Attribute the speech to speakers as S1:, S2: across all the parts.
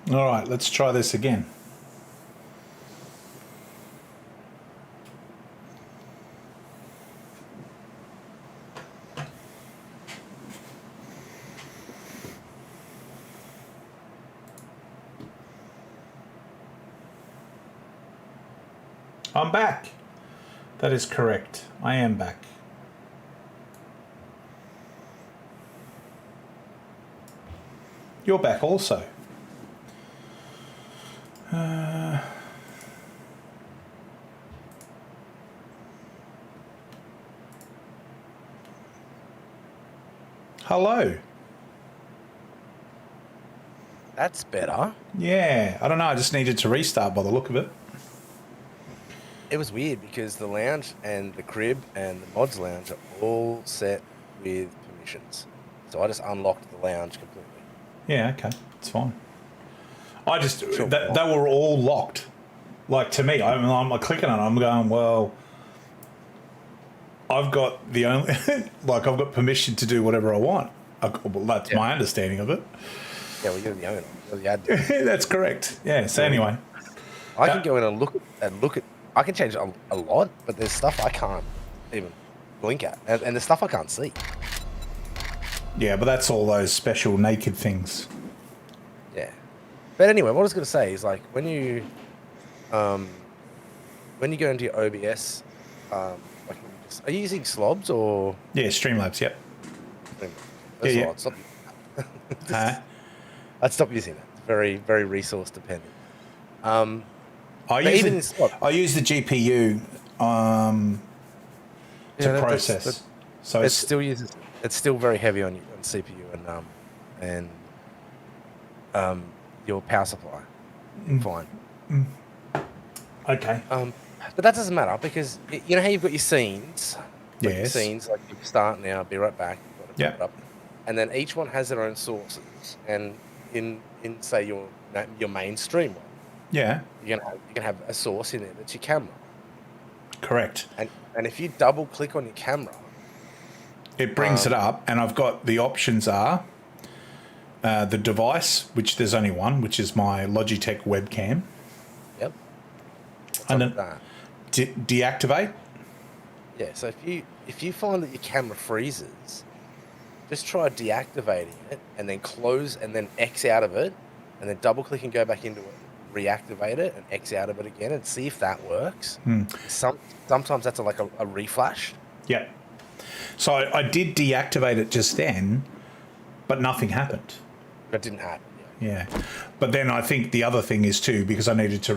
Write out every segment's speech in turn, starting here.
S1: All right, let's try this again. I'm back. That is correct. I am back. You're back also. Hello.
S2: That's better.
S1: Yeah, I don't know. I just needed to restart by the look of it.
S2: It was weird because the lounge and the crib and the mods lounge are all set with permissions. So I just unlocked the lounge completely.
S1: Yeah, okay. It's fine. I just... They were all locked. Like, to me, I'm clicking on it. I'm going, well... I've got the only... like, I've got permission to do whatever I want. Well, that's my understanding of it.
S2: Yeah, well, you're the owner. You're the admin.
S1: That's correct. Yeah, so anyway.
S2: I can go in and look at... I can change a lot, but there's stuff I can't even blink at. And there's stuff I can't see.
S1: Yeah, but that's all those special naked things.
S2: Yeah. But anyway, what I was going to say is, like, when you go into your OBS, like, are you using Slobs or...
S1: Yeah, Streamlabs, yep.
S2: That's
S1: yeah.
S2: Right. I'd stop using that. It's very, very resource dependent.
S1: I use the GPU to process. So
S2: it's still very heavy on CPU and your power supply. Fine.
S1: Okay.
S2: But that doesn't matter because you know how you've got your scenes.
S1: Yes.
S2: Your scenes, like you start now, be right back.
S1: Yeah.
S2: And then each one has their own sources. And in say your mainstream one.
S1: Yeah.
S2: You can have a source in there that's your camera.
S1: Correct.
S2: And if you double click on your camera,
S1: it brings it up, and I've got the options are the device, which there's only one, which is my Logitech webcam.
S2: Yep.
S1: And then deactivate.
S2: Yeah. So if you find that your camera freezes, just try deactivating it and then close and then X out of it, and then double click and go back into it. Reactivate it and X out of it again and see if that works. Sometimes that's like a reflash.
S1: Yeah. So I did deactivate it just then, but nothing happened.
S2: That didn't happen.
S1: Yeah. But then I think the other thing is too, because I needed to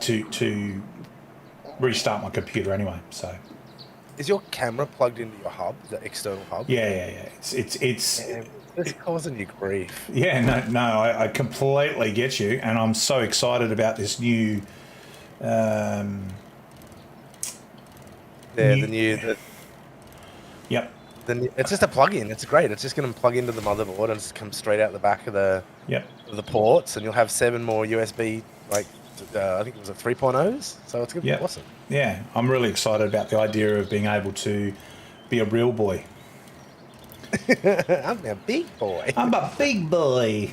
S1: to restart my computer anyway. So.
S2: Is your camera plugged into your hub, the external hub?
S1: Yeah.
S2: It's causing you grief.
S1: Yeah, no, I completely get you, and I'm so excited about this new. Yep.
S2: It's just a plug-in. It's great. It's just going to plug into the motherboard and just come straight out the back of the ports, and you'll have 7 more USB, I think it was 3.0s. So it's going to be awesome.
S1: Yeah, I'm really excited about the idea of being able to be a real boy.
S2: I'm a big boy.
S1: I'm a big boy.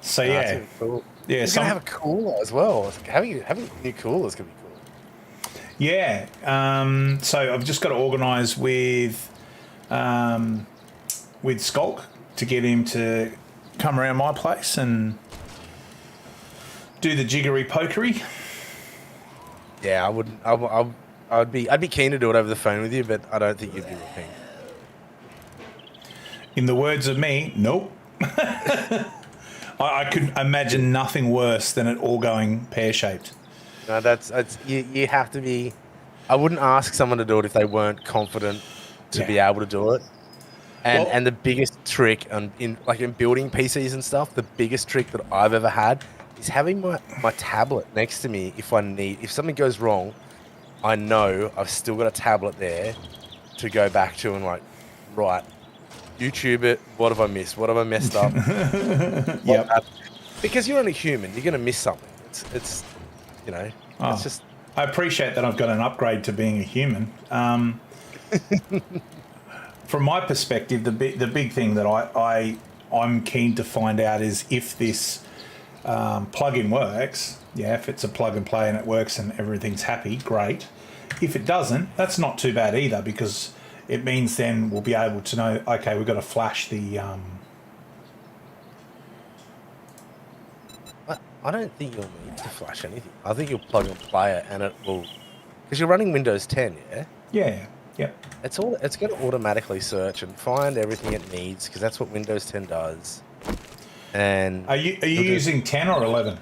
S1: So yeah,
S2: cool.
S1: Yeah.
S2: You're gonna have a cooler as well. Having new coolers could be cool.
S1: Yeah. So I've just got to organise with Skulk to get him to come around my place and do the jiggery pokery.
S2: Yeah, I wouldn't. I'd be keen to do it over the phone with you, but I don't think you'd be real keen.
S1: In the words of me, nope. I could imagine nothing worse than it all going pear-shaped.
S2: No, that's you have to be. I wouldn't ask someone to do it if they weren't confident to be able to do it. And the biggest trick in building PCs and stuff, the biggest trick that I've ever had is having my tablet next to me if something goes wrong, I know I've still got a tablet there to go back to and right, YouTube it. What have I missed? What have I messed up? Because you're only human. You're going to miss something. It's it's just...
S1: I appreciate that I've got an upgrade to being a human. From my perspective, the big thing that I'm keen to find out is if this plugin works. Yeah, if it's a plug and play and it works and everything's happy, great. If it doesn't, that's not too bad either, because it means then we'll be able to know, okay, we've got to flash the...
S2: I don't think you'll need to flash anything. I think you'll plug and play it and it will... Because you're running Windows 10, yeah?
S1: Yeah, yep.
S2: It's going to automatically search and find everything it needs, because that's what Windows 10 does. And
S1: Are you using 10 or 11?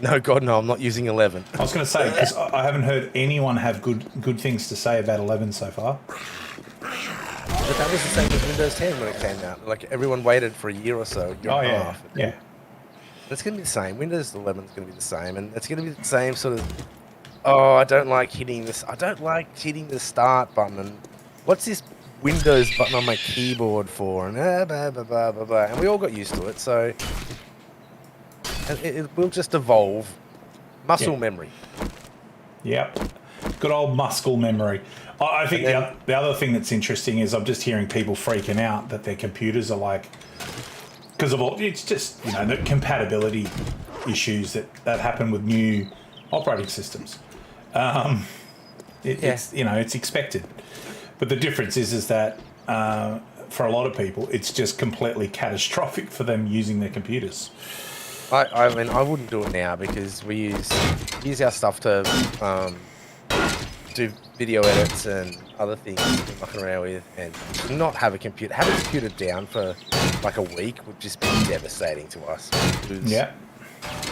S2: No, God, no, I'm not using 11.
S1: I was going to say, because I haven't heard anyone have good things to say about 11 so far.
S2: But that was the same as Windows 10 when it came out. Like, everyone waited for a year or so, year and a half.
S1: Yeah.
S2: It's going to be the same. Windows 11 is going to be the same, and it's going to be the same sort of, oh, I don't like hitting this. I don't like hitting the start button, and what's this Windows button on my keyboard for? And blah, blah, blah, blah, blah. And we all got used to it, so it will just evolve. Muscle memory. Yep.
S1: Good old muscle memory. I think the other thing that's interesting is I'm just hearing people freaking out that their computers are like, because of all, it's just, the compatibility issues that happen with new operating systems. It's it's expected, but the difference is that for a lot of people, it's just completely catastrophic for them using their computers.
S2: I mean, I wouldn't do it now because we use our stuff to do video edits and other things we're mucking around with, and to not have a computer. Have a computer down for like a week would just be devastating to us.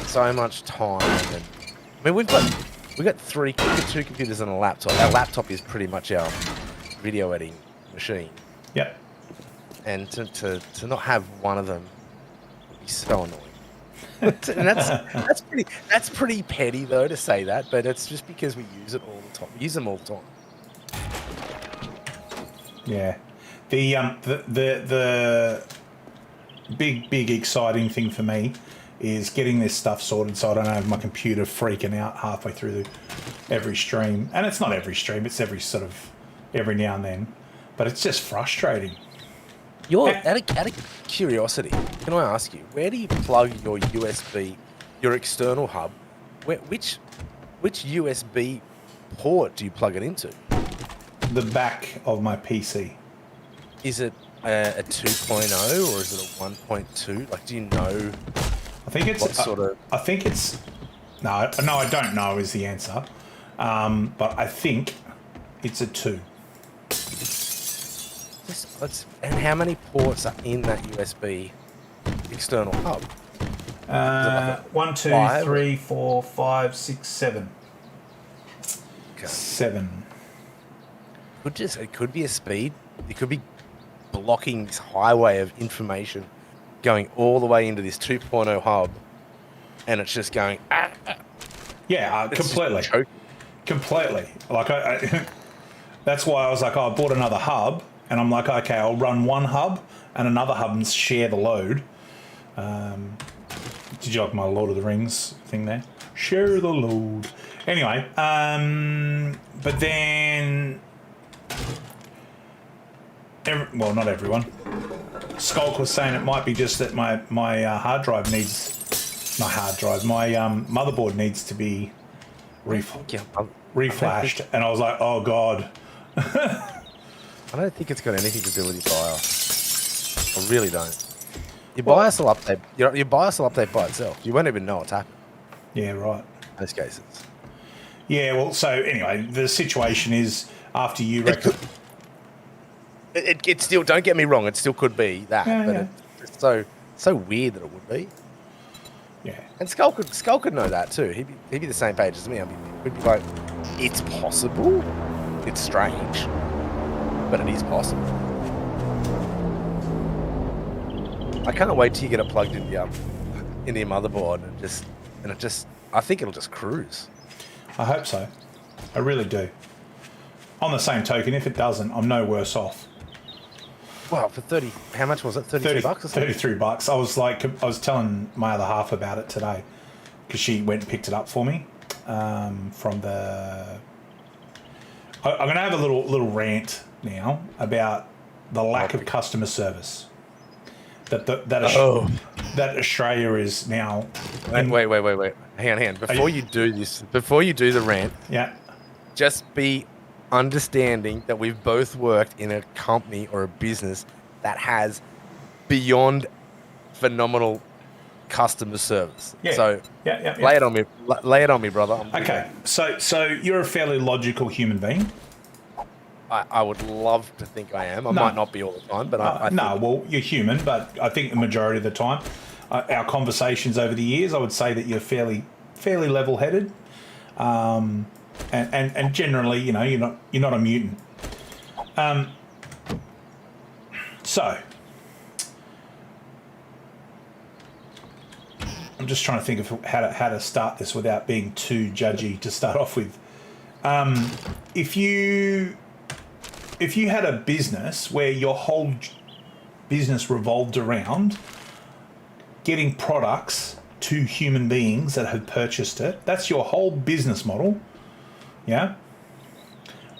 S2: So much time, and I mean we've got two computers and a laptop. Our laptop is pretty much our video editing machine.
S1: Yep.
S2: And to not have one of them would be so annoying. And that's pretty petty though to say that, but it's just because we use it all the time. We use them all the time.
S1: Yeah. The big exciting thing for me is getting this stuff sorted so I don't have my computer freaking out halfway through every stream. And it's not every stream, it's every now and then. But it's just frustrating.
S2: Out of curiosity, can I ask you, where do you plug your USB, your external hub? Which USB port do you plug it into?
S1: The back of my PC.
S2: Is it a 2.0 or is it a 1.2? Like, do you know?
S1: I think it's no, I don't know is the answer, but I think it's a 2.
S2: And how many ports are in that USB external hub?
S1: 1, 2,
S2: 5?
S1: 3, 4, 5, 6, 7.
S2: Okay.
S1: 7.
S2: It could be a speed. It could be blocking this highway of information going all the way into this 2.0 hub, and it's just going.
S1: Yeah, completely. Like I that's why I was like, I bought another hub. And I'm like, okay, I'll run one hub and another hub and share the load. Did you like my Lord of the Rings thing there? Share the load. Anyway, but then... not everyone. Skulk was saying it might be just that my hard drive needs... My hard drive, my motherboard needs to be reflashed. And I was like, oh, God.
S2: I don't think it's got anything to do with your BIOS. I really don't. Your BIOS will update. Your BIOS will update by itself. You won't even know what's happening.
S1: Yeah, right.
S2: In most cases.
S1: Yeah, well, so anyway, the situation is after you
S2: it still, don't get me wrong, it still could be that, but it's so weird that it would be.
S1: Yeah.
S2: And Skull could know that too. He'd be the same page as me. We'd be like, it's possible. It's strange. But it is possible. I can't wait till you get it plugged into your motherboard and I think it'll just cruise.
S1: I hope so. I really do. On the same token, if it doesn't, I'm no worse off.
S2: Well, for 30, how much was it? 32 bucks or something?
S1: 33 bucks. I was telling my other half about it today because she went and picked it up for me from the... I'm going to have a little rant now about the lack of customer service. that Australia is now.
S2: Wait. Hang on. Before you do this, before you do the rant,
S1: Yeah.
S2: just be understanding that we've both worked in a company or a business that has beyond phenomenal customer service.
S1: Yeah.
S2: So
S1: Yeah.
S2: lay it on me. Lay it on me, brother.
S1: Okay. So you're a fairly logical human being.
S2: I would love to think I am. I might not be all the time, but I think
S1: well, you're human, but I think the majority of the time, our conversations over the years, I would say that you're fairly level-headed, and generally, you're not a mutant. So I'm just trying to think of how to start this without being too judgy to start off with. If you had a business where your whole business revolved around getting products to human beings that have purchased it, that's your whole business model, yeah?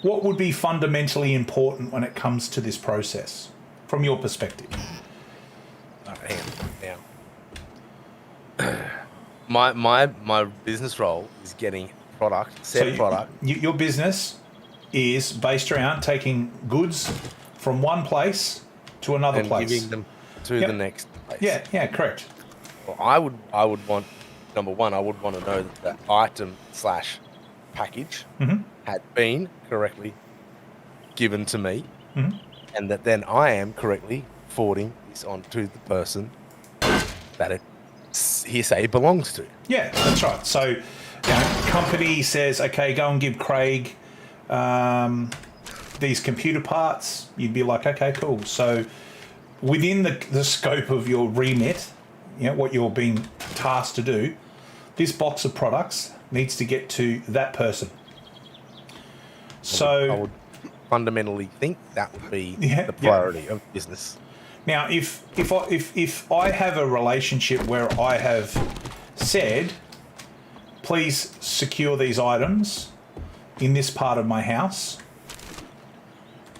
S1: What would be fundamentally important when it comes to this process, from your perspective?
S2: Now, my business role is getting product,
S1: Your business is based around taking goods from one place to another
S2: and
S1: place.
S2: giving them to the next place.
S1: Yeah, correct.
S2: Well, I would want, number one, I would want to know that the item / package had been correctly given to me, and that then I am correctly forwarding this on to the person that it hearsay belongs to.
S1: Yeah, that's right. So, company says, okay, go and give Craig these computer parts. You'd be like, okay, cool. So, within the scope of your remit, what you're being tasked to do, this box of products needs to get to that person. So
S2: I would fundamentally think that would be the priority of business.
S1: Now, if I have a relationship where I have said, please secure these items in this part of my house.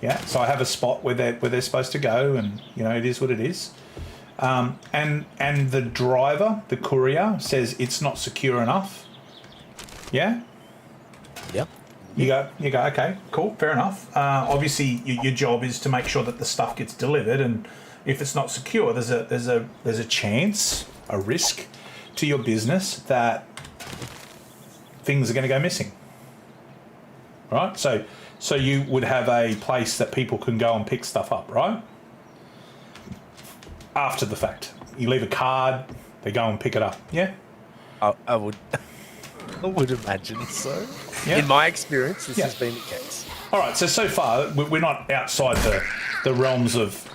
S1: Yeah, so I have a spot where they're supposed to go, and it is what it is. And the driver, the courier, says it's not secure enough. Yeah.
S2: Yep.
S1: You go. Okay, cool, fair enough. Obviously, your job is to make sure that the stuff gets delivered, and if it's not secure, there's a chance, a risk to your business that things are going to go missing. Right. So you would have a place that people can go and pick stuff up, right? After the fact, you leave a card, they go and pick it up. Yeah.
S2: I would imagine so.
S1: Yeah.
S2: In my experience, this has been the case.
S1: All right, so far, we're not outside the realms of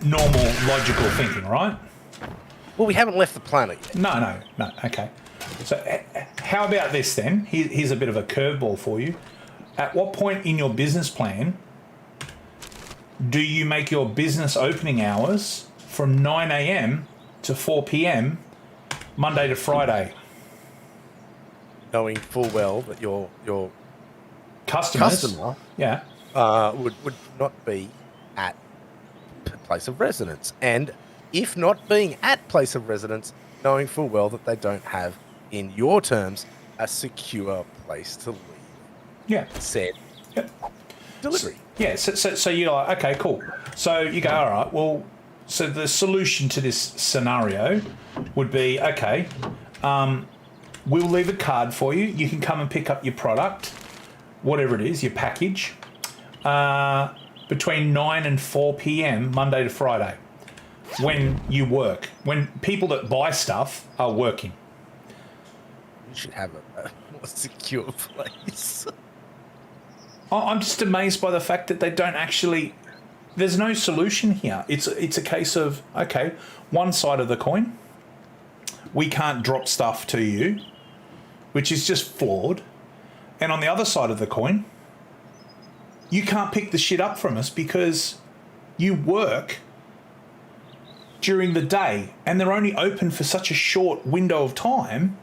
S1: normal logical thinking, right?
S2: Well, we haven't left the planet yet.
S1: No. Okay. So how about this then? Here's a bit of a curveball for you. At what point in your business plan do you make your business opening hours from 9 a.m. to 4 p.m. Monday to Friday?
S2: Knowing full well that your
S1: customer
S2: would not be at place of residence, and if not being at place of residence, knowing full well that they don't have, in your terms, a secure place to leave.
S1: Yeah.
S2: Said delivery.
S1: So you're like, okay, cool. So you go, all right, well, so the solution to this scenario would be, okay, we'll leave a card for you. You can come and pick up your product, whatever it is, your package, between 9 and 4 p.m. Monday to Friday, when you work, when people that buy stuff are working.
S2: You should have a more secure place.
S1: I'm just amazed by the fact that they don't actually... There's no solution here. It's a case of, okay, one side of the coin, we can't drop stuff to you, which is just flawed. And on the other side of the coin, you can't pick the shit up from us because you work during the day and they're only open for such a short window of time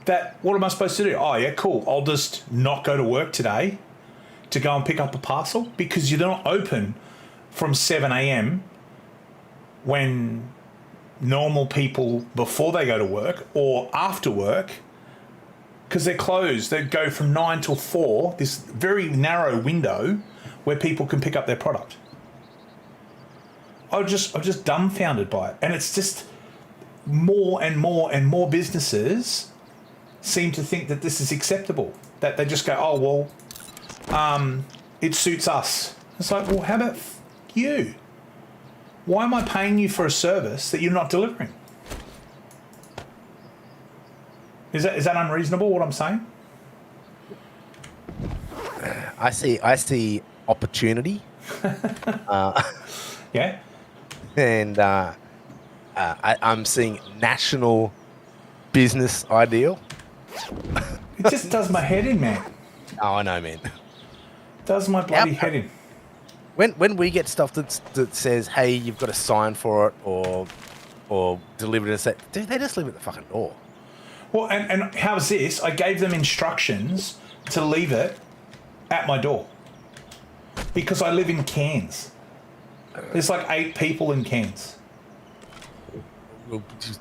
S1: that what am I supposed to do? Oh, yeah, cool. I'll just not go to work today to go and pick up a parcel because you're not open from 7 a.m. when normal people, before they go to work or after work, because they're closed, they go from 9 till 4, this very narrow window where people can pick up their product. I'm just dumbfounded by it. And it's just more and more and more businesses seem to think that this is acceptable. That they just go, oh, well, it suits us. It's like, well, how about you? Why am I paying you for a service that you're not delivering? Is that unreasonable, what I'm saying?
S2: I see opportunity.
S1: Yeah?
S2: And I'm seeing national business ideal.
S1: It just does my head in, man.
S2: Oh, I know, man.
S1: Does my bloody head in.
S2: When we get stuff that says, hey, you've got to sign for it or deliver it in a set, dude, they just leave it at the fucking door.
S1: Well, and how's this? I gave them instructions to leave it at my door because I live in Cairns. There's like 8 people in Cairns.
S2: Well, you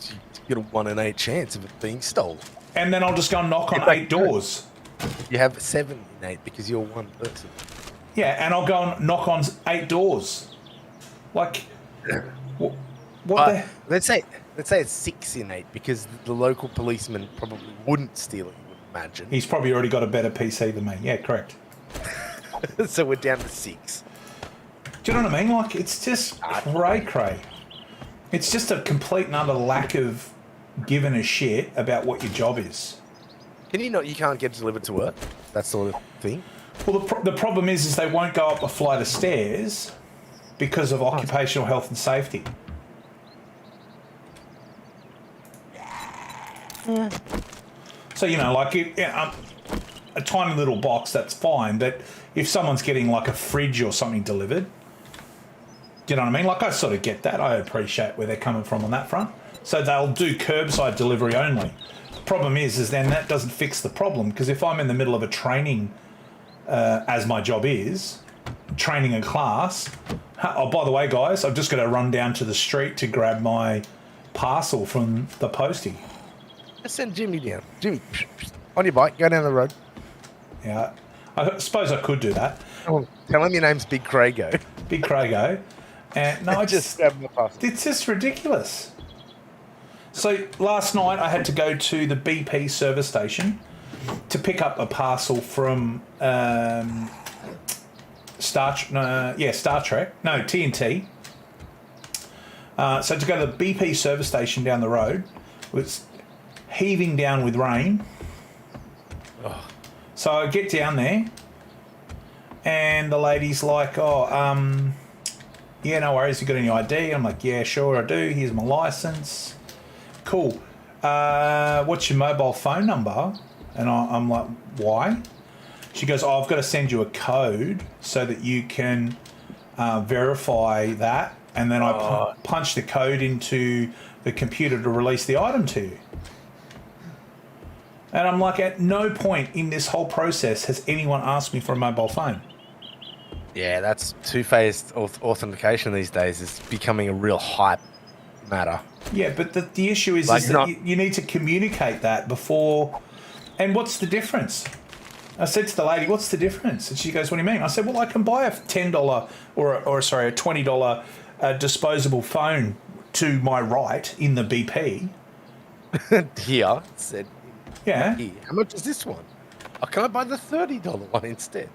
S2: get a 1 in 8 chance of it being stolen.
S1: And then I'll just go and knock on 8 doors.
S2: You have 7 in 8 because you're one person.
S1: Yeah, and I'll go and knock on 8 doors. Like, what
S2: let's say it's 6 in 8 because the local policeman probably wouldn't steal it. You would imagine.
S1: He's probably already got a better PC than me. Yeah, correct.
S2: So we're down to 6.
S1: Do you know what I mean? Like, it's just cray. It's just a complete and utter lack of giving a shit about what your job is.
S2: You can't get delivered to work? That sort of thing?
S1: Well, the problem is they won't go up a flight of stairs because of occupational health and safety. Yeah. So, like a tiny little box, that's fine. But if someone's getting like a fridge or something delivered, do you know what I mean? Like, I sort of get that. I appreciate where they're coming from on that front. So they'll do curbside delivery only. The problem is then that doesn't fix the problem, because if I'm in the middle of a training, as my job is, training a class, oh, by the way, guys, I've just got to run down to the street to grab my parcel from the postie.
S2: Let's send Jimmy down. Jimmy, on your bike, go down the road.
S1: Yeah, I suppose I could do that.
S2: Oh, tell him your name's BigCraigO.
S1: BigCraigO. And no,
S2: just grab my parcel.
S1: It's just ridiculous. So last night I had to go to the BP service station to pick up a parcel from Star Trek. No, TNT. So to go to the BP service station down the road, it was heaving down with rain.
S2: Oh.
S1: So I get down there, and the lady's like, yeah, no worries, you got any ID? I'm like, yeah, sure I do. Here's my license. Cool. What's your mobile phone number? And I'm like, why? She goes, I've got to send you a code so that you can verify that. And then I punch the code into the computer to release the item to you. And I'm like, at no point in this whole process has anyone asked me for a mobile phone.
S2: Yeah, that's two-phased authentication these days is becoming a real hype matter.
S1: Yeah, but the issue is that you need to communicate that before. And what's the difference? I said to the lady, what's the difference? And she goes, what do you mean? I said, well, I can buy a $10 or a $20 disposable phone to my right in the BP.
S2: Here, said,
S1: yeah.
S2: Here. How much is this one? Oh, can I buy the $30 one instead?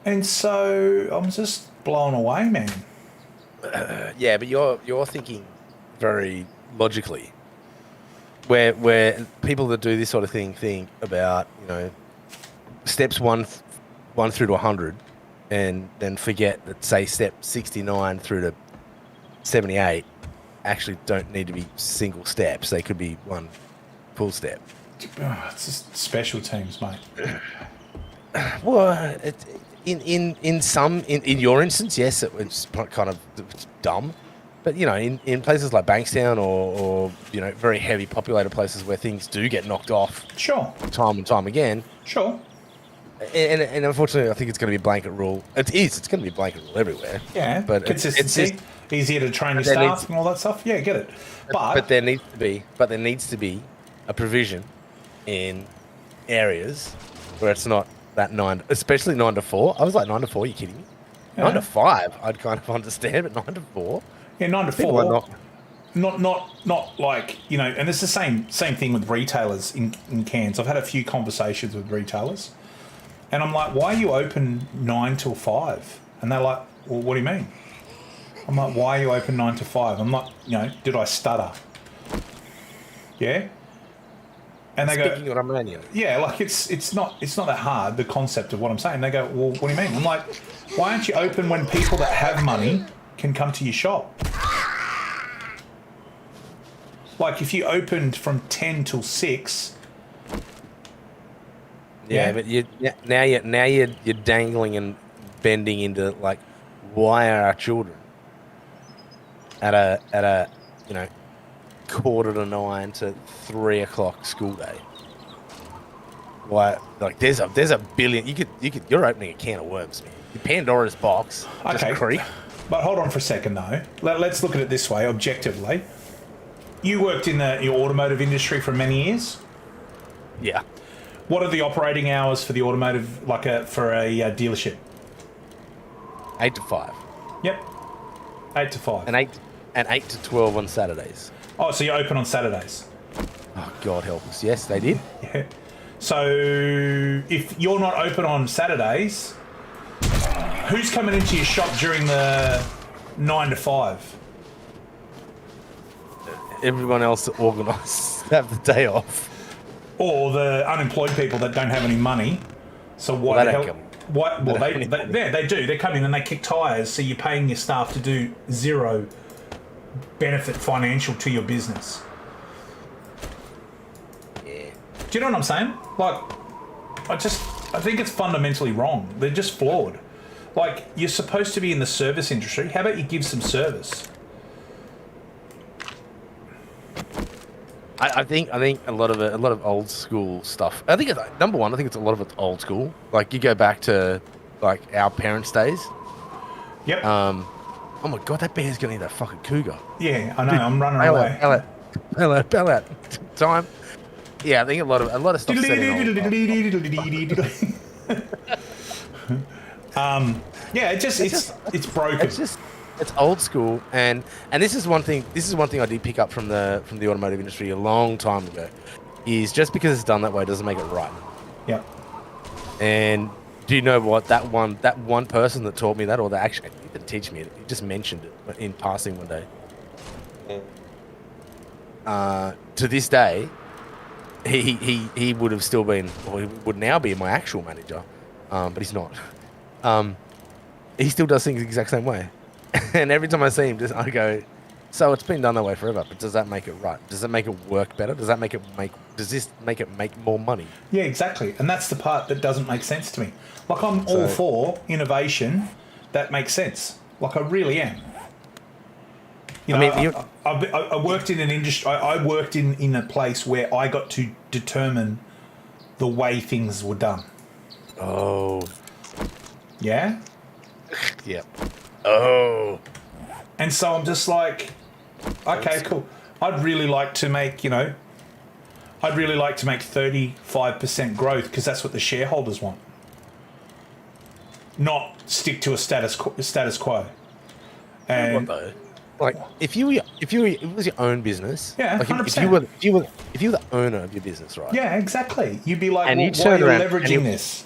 S1: And so I'm just blown away, man.
S2: Yeah, but you're thinking very logically. Where people that do this sort of thing think about, steps one through to 100, and then forget that, say, step 69 through to 78 actually don't need to be single steps. They could be one full step.
S1: Oh, it's just special teams, mate.
S2: Well, in your instance, yes, it's kind of dumb. But, in places like Bankstown or very heavy populated places where things do get knocked off
S1: sure,
S2: time and time again.
S1: Sure.
S2: And unfortunately, I think it's going to be a blanket rule. It's going to be a blanket rule everywhere.
S1: Yeah,
S2: but
S1: consistency. easier to train your
S2: there
S1: staff
S2: needs-
S1: and all that stuff. Yeah, get it.
S2: But there needs to be a provision in areas where it's not that especially 9 to 4. I was like 9 to 4. Are you kidding me?
S1: Yeah.
S2: 9 to 5, I'd kind of understand, but 9 to 4.
S1: Yeah, 9 to
S2: People are
S1: 4.
S2: not.
S1: Not like, you know, and it's the same thing with retailers in Cairns. I've had a few conversations with retailers, and I'm like, why are you open 9 till 5? And they're like, well, what do you mean? I'm like, why are you open 9 to 5? I'm like, you know, did I stutter? Yeah. And they
S2: Speaking
S1: go,
S2: of Romania.
S1: yeah, like it's not that hard, the concept of what I'm saying. They go, well, what do you mean? I'm like, why aren't you open when people that have money can come to your shop? Like if you opened from 10 till 6.
S2: Yeah, but now you're dangling and bending into like, why are our children at a you know 8:45 to 3 o'clock school day? Why? Like there's a billion. You're opening a can of worms, man. Pandora's box. Just
S1: Okay,
S2: creep.
S1: but hold on for a second though. Let's look at it this way, objectively. You worked in your automotive industry for many years.
S2: Yeah.
S1: What are the operating hours for the automotive, for a dealership?
S2: 8 to 5.
S1: Yep, 8 to 5.
S2: And 8 to 12 on Saturdays.
S1: Oh, so you're open on Saturdays?
S2: Oh, God help us. Yes, they did.
S1: Yeah. So if you're not open on Saturdays, who's coming into your shop during the 9 to 5?
S2: Everyone else that organised have the day off.
S1: Or the unemployed people that don't have any money. So why
S2: Well,
S1: the
S2: they
S1: hell?
S2: don't come.
S1: What? Well, they do. They come in and they kick tires. So you're paying your staff to do zero benefit financial to your business.
S2: Yeah.
S1: Do you know what I'm saying? Like, I think it's fundamentally wrong. They're just flawed. Like, you're supposed to be in the service industry. How about you give some service?
S2: I think a lot of old school stuff. I think number one. I think it's a lot of it's old school. Like you go back to like our parents' days.
S1: Yep.
S2: Oh my God, that bear's gonna eat that fucking cougar.
S1: Yeah, I know. I'm running away.
S2: Bail out. Time. Yeah, I think a lot of stuff.
S1: Yeah, it's broken.
S2: It's old school, and this is one thing. This is one thing I did pick up from the automotive industry a long time ago. Is just because it's done that way doesn't make it right.
S1: Yep.
S2: And do you know what that one person that taught me that, or that actually he didn't teach me it, he just mentioned it in passing one day. To this day, he would have still been, or he would now be my actual manager, but he's not. He still does things the exact same way. And every time I see him, I go, so it's been done that way forever, but does that make it right? Does it make it work better? Does this make it make more money?
S1: Yeah, exactly. And that's the part that doesn't make sense to me. Like, I'm all for innovation that makes sense. Like, I really am. You know, I worked in an industry, I worked in a place where I got to determine the way things were done.
S2: Oh.
S1: Yeah?
S2: Yeah. Oh.
S1: And so I'm just like, okay, cool. I'd really like to make 35% growth because that's what the shareholders want. Not stick to a status quo. And
S2: What though? Like if it was your own business,
S1: yeah,
S2: like
S1: 100%.
S2: if you were the owner of your business, right?
S1: Yeah, exactly. You'd be like,
S2: And
S1: well,
S2: you
S1: why are
S2: turn
S1: you
S2: around
S1: leveraging this?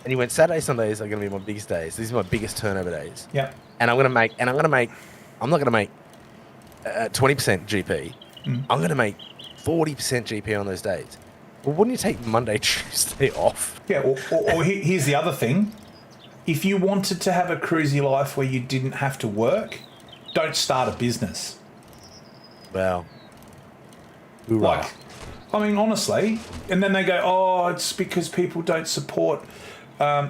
S2: And you went, Saturday, Sundays are going to be my biggest days. These are my biggest turnover days.
S1: Yeah.
S2: And I'm not going to make 20% GP. I'm going to make 40% GP on those days. Well, wouldn't you take Monday, Tuesday off?
S1: Yeah. Or here's the other thing: if you wanted to have a cruisy life where you didn't have to work, don't start a business.
S2: Well,
S1: like, I mean, honestly. And then they go, oh, it's because people don't support.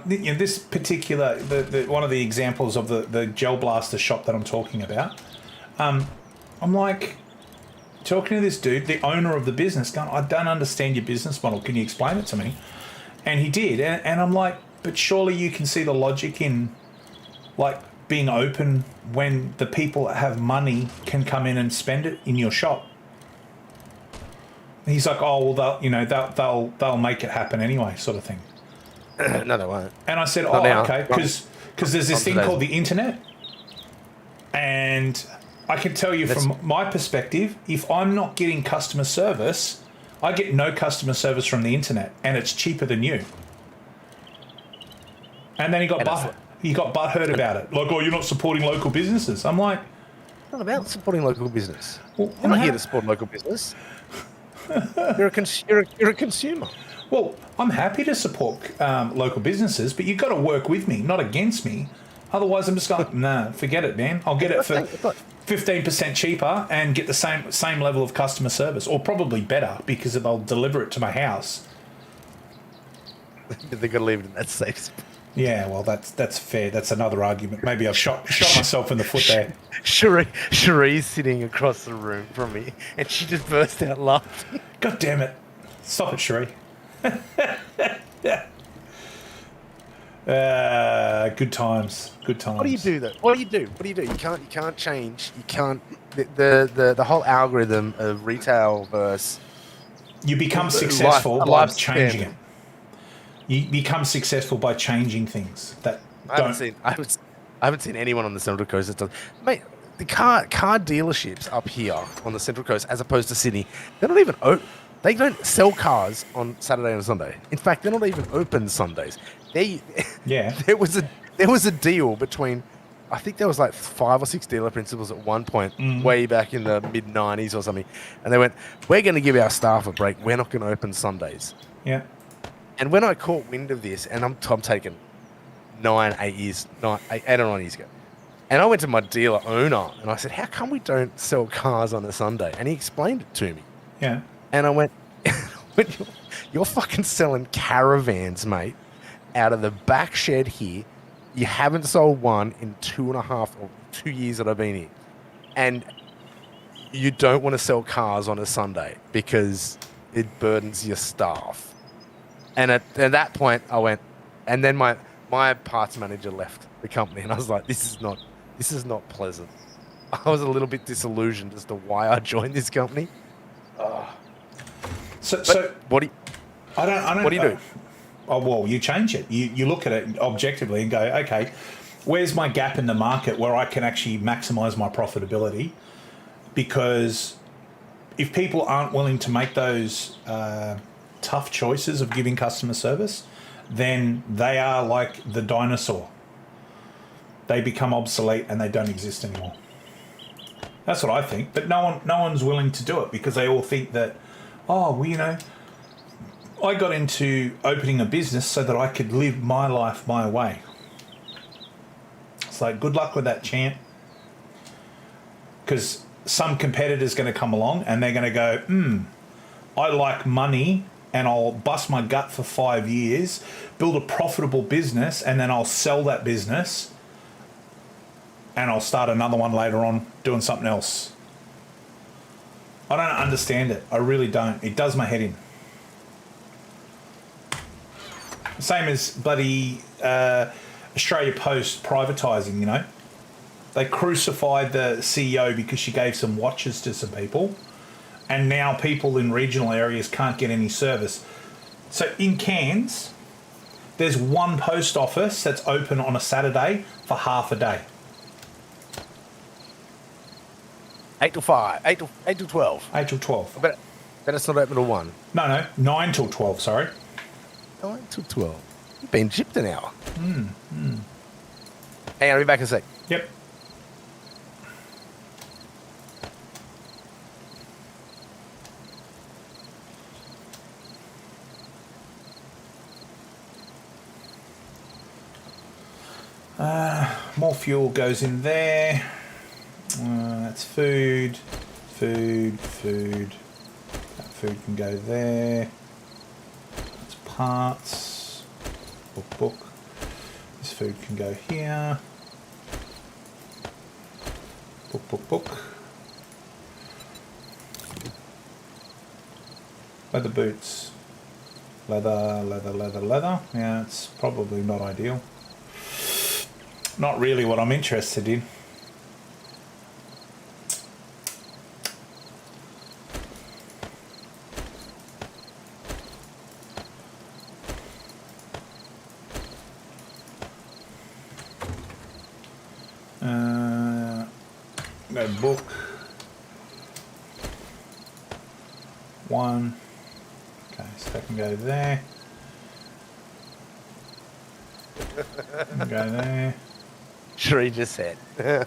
S1: This particular, the one of the examples of the gel blaster shop that I'm talking about. I'm like, talking to this dude, the owner of the business, going, I don't understand your business model. Can you explain it to me? And he did. And I'm like, but surely you can see the logic in, like, being open when the people that have money can come in and spend it in your shop. He's like, oh, well, they'll make it happen anyway, sort of thing.
S2: No, they won't.
S1: And I said,
S2: Not now.
S1: okay, because there's this thing called the internet. And I can tell you from my perspective, if I'm not getting customer service, I get no customer service from the internet, and it's cheaper than you. And then he got butthurt about it. Like, oh, you're not supporting local businesses. I'm like...
S2: It's not about supporting local business.
S1: Well,
S2: you're not here to support local business. You're a consumer.
S1: Well, I'm happy to support local businesses, but you've got to work with me, not against me. Otherwise, I'm just going, nah, forget it, man. I'll get it for 15% cheaper and get the same level of customer service, or probably better, because they'll deliver it to my house.
S2: They've got to leave it in that safe spot.
S1: Yeah, well, that's fair. That's another argument. Maybe I've shot myself in the foot there.
S2: Cherie's sitting across the room from me, and she just burst out laughing.
S1: God damn it. Stop it, Cherie. Good times. Good times.
S2: What do you do though? What do you do? You can't change. You can't the whole algorithm of retail versus
S1: you become successful by changing
S2: spam.
S1: it. You become successful by changing things that
S2: I haven't seen anyone on the Central Coast that does. Mate, the car dealerships up here on the Central Coast, as opposed to Sydney, they're not even open. They don't sell cars on Saturday and Sunday. In fact, they're not even open Sundays. There was a deal between, I think there was like 5 or 6 dealer principals at one point, way back in the mid '90s or something, and they went, "We're going to give our staff a break. We're not going to open Sundays."
S1: Yeah.
S2: And when I caught wind of this, and I'm taking 8 or 9 years ago, and I went to my dealer owner and I said, "How come we don't sell cars on a Sunday?" And he explained it to me.
S1: Yeah.
S2: And I went, "You're fucking selling caravans, mate, out of the back shed here. You haven't sold one in 2.5 or 2 years that I've been here. And you don't want to sell cars on a Sunday because it burdens your staff." And at that point, I went, and then my parts manager left the company, and I was like, this is not pleasant. I was a little bit disillusioned as to why I joined this company.
S1: So
S2: what do you?
S1: I don't.
S2: What do you do?
S1: Oh well, you change it. You look at it objectively and go, okay, where's my gap in the market where I can actually maximise my profitability? Because if people aren't willing to make those tough choices of giving customer service, then they are like the dinosaur. They become obsolete and they don't exist anymore. That's what I think. But no one's willing to do it because they all think that, oh, well, I got into opening a business so that I could live my life my way. It's like, good luck with that, champ. Because some competitor's going to come along and they're going to go, I like money and I'll bust my gut for 5 years, build a profitable business, and then I'll sell that business and I'll start another one later on doing something else. I don't understand it. I really don't. It does my head in. Same as bloody Australia Post privatising, They crucified the CEO because she gave some watches to some people, and now people in regional areas can't get any service. So in Cairns, there's one post office that's open on a Saturday for half a day.
S2: 8 till 5, 8 till 12.
S1: 8 till 12.
S2: But it's not open till 1.
S1: No, 9 till 12, sorry.
S2: 9 till 12. You've been gypped an hour. Hang on, I'll be back in a sec.
S1: Yep. More fuel goes in there. That's food. That food can go there. That's parts. Book. This food can go here. Book. Leather boots. Leather. Yeah, it's probably not ideal. not really what I'm interested in. Go book. 1. Okay, so I can go there. Go there.
S2: Sure, he just said.
S1: Yeah.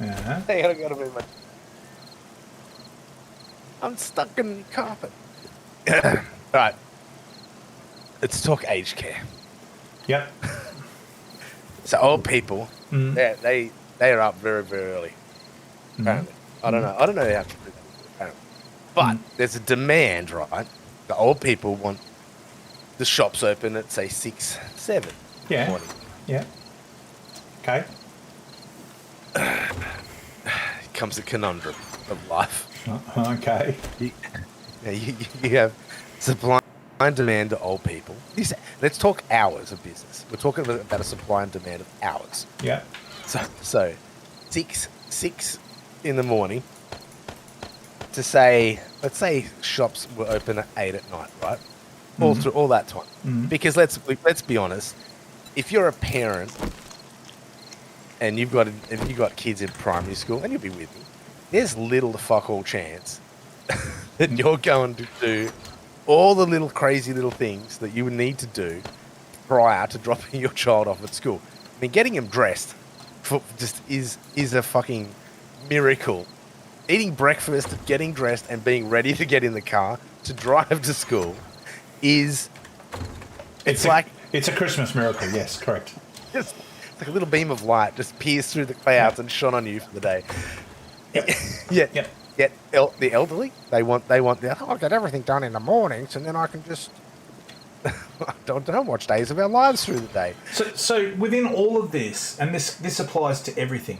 S2: Hang on, I gotta move my. I'm stuck in the carpet. Right. Let's talk aged care.
S1: Yep.
S2: So old people, they are up very, very early. Apparently, I don't know how to do that. Apparently. But there's a demand, right? The old people want the shops open at say 6, 7 in the morning.
S1: Yeah. Okay.
S2: Comes the conundrum of life.
S1: Okay.
S2: You have supply and demand to old people. Let's talk hours of business. We're talking about a supply and demand of hours.
S1: Yeah.
S2: So 6 in the morning to say, let's say shops were open at 8 at night, right? All through all that time. Because let's be honest, if you're a parent and you've got kids in primary school, and you'll be with me, there's little to fuck all chance that you're going to do all the little crazy little things that you would need to do prior to dropping your child off at school. I mean, getting him dressed just is a fucking miracle. Eating breakfast, getting dressed, and being ready to get in the car to drive to school is
S1: it's a Christmas miracle. Yes, correct.
S2: It's like a little beam of light just pierced through the clouds and shone on you for the day.
S1: Yep.
S2: Yet the elderly, they want I'll get everything done in the mornings, and then I can just don't watch days of our lives through the day.
S1: So within all of this, and this applies to everything.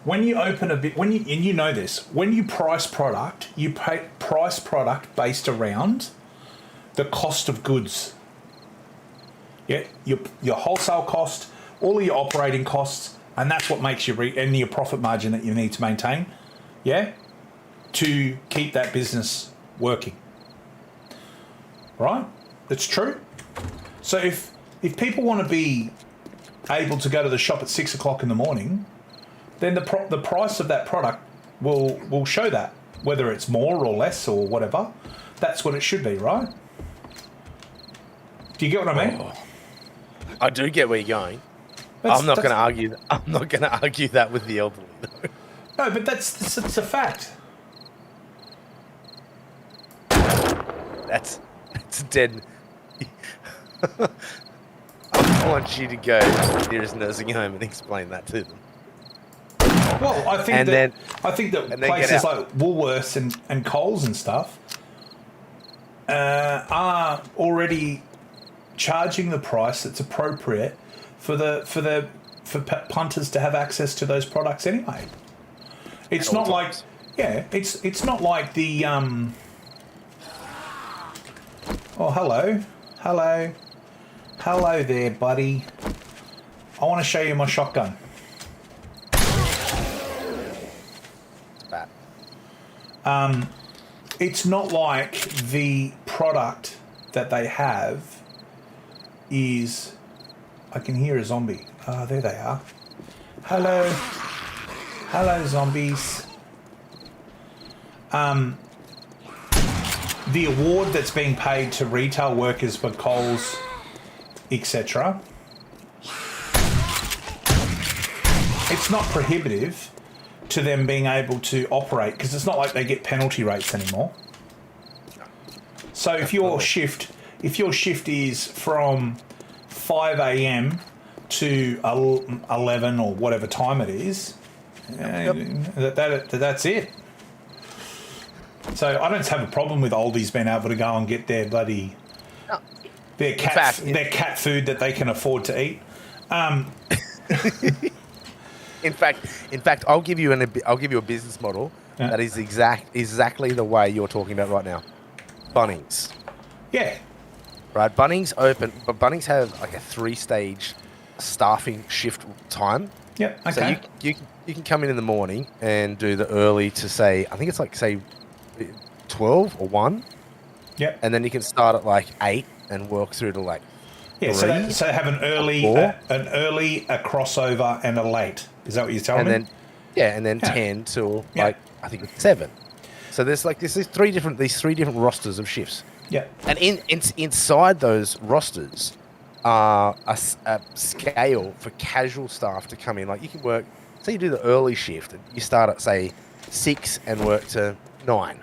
S1: When you open and you know this, when you price product, you price product based around the cost of goods. Yeah, your wholesale cost, all of your operating costs, and that's what makes and your profit margin that you need to maintain. Yeah, to keep that business working. Right? That's true. So if people want to be able to go to the shop at 6 o'clock in the morning, then the price of that product will show that, whether it's more or less or whatever. That's what it should be, right? Do you get what I mean?
S2: Oh, I do get where you're going. I'm not going to argue. I'm not going to argue that with the elderly.
S1: No, but that's a fact.
S2: That's dead. I want you to go to the nearest nursing home and explain that to them.
S1: Well, I think that places like Woolworths and Coles and stuff are already charging the price that's appropriate for punters to have access to those products anyway. It's not like it's not like the oh, hello there, buddy. I want to show you my shotgun. It's not like the product that they have is... I can hear a zombie. Ah, there they are. Hello. Hello, zombies. The award that's being paid to retail workers for Coles, etc. It's not prohibitive to them being able to operate, because it's not like they get penalty rates anymore. So if your shift is from 5 a.m. to 11 or whatever time it is, that's it. So I don't have a problem with oldies being able to go and get their bloody their cat food that they can afford to eat.
S2: In fact, I'll give you a business model that is exactly the way you're talking about right now. Bunnings.
S1: Yeah.
S2: Right, Bunnings open, but Bunnings have like a 3-stage staffing shift time.
S1: Yep. Okay.
S2: So you can come in the morning and do the early to say, I think it's like say 12 or 1.
S1: Yep.
S2: And then you can start at like 8 and work through to like
S1: Yeah.
S2: 3,
S1: So have an early,
S2: 4.
S1: a crossover, and a late. Is that what you're telling me?
S2: And then 10 till
S1: Yeah.
S2: like I think it's 7. So there's like these three different rosters of shifts.
S1: Yeah.
S2: And inside those rosters are a scale for casual staff to come in. Like you can work, say you do the early shift, and you start at say 6 and work to 9.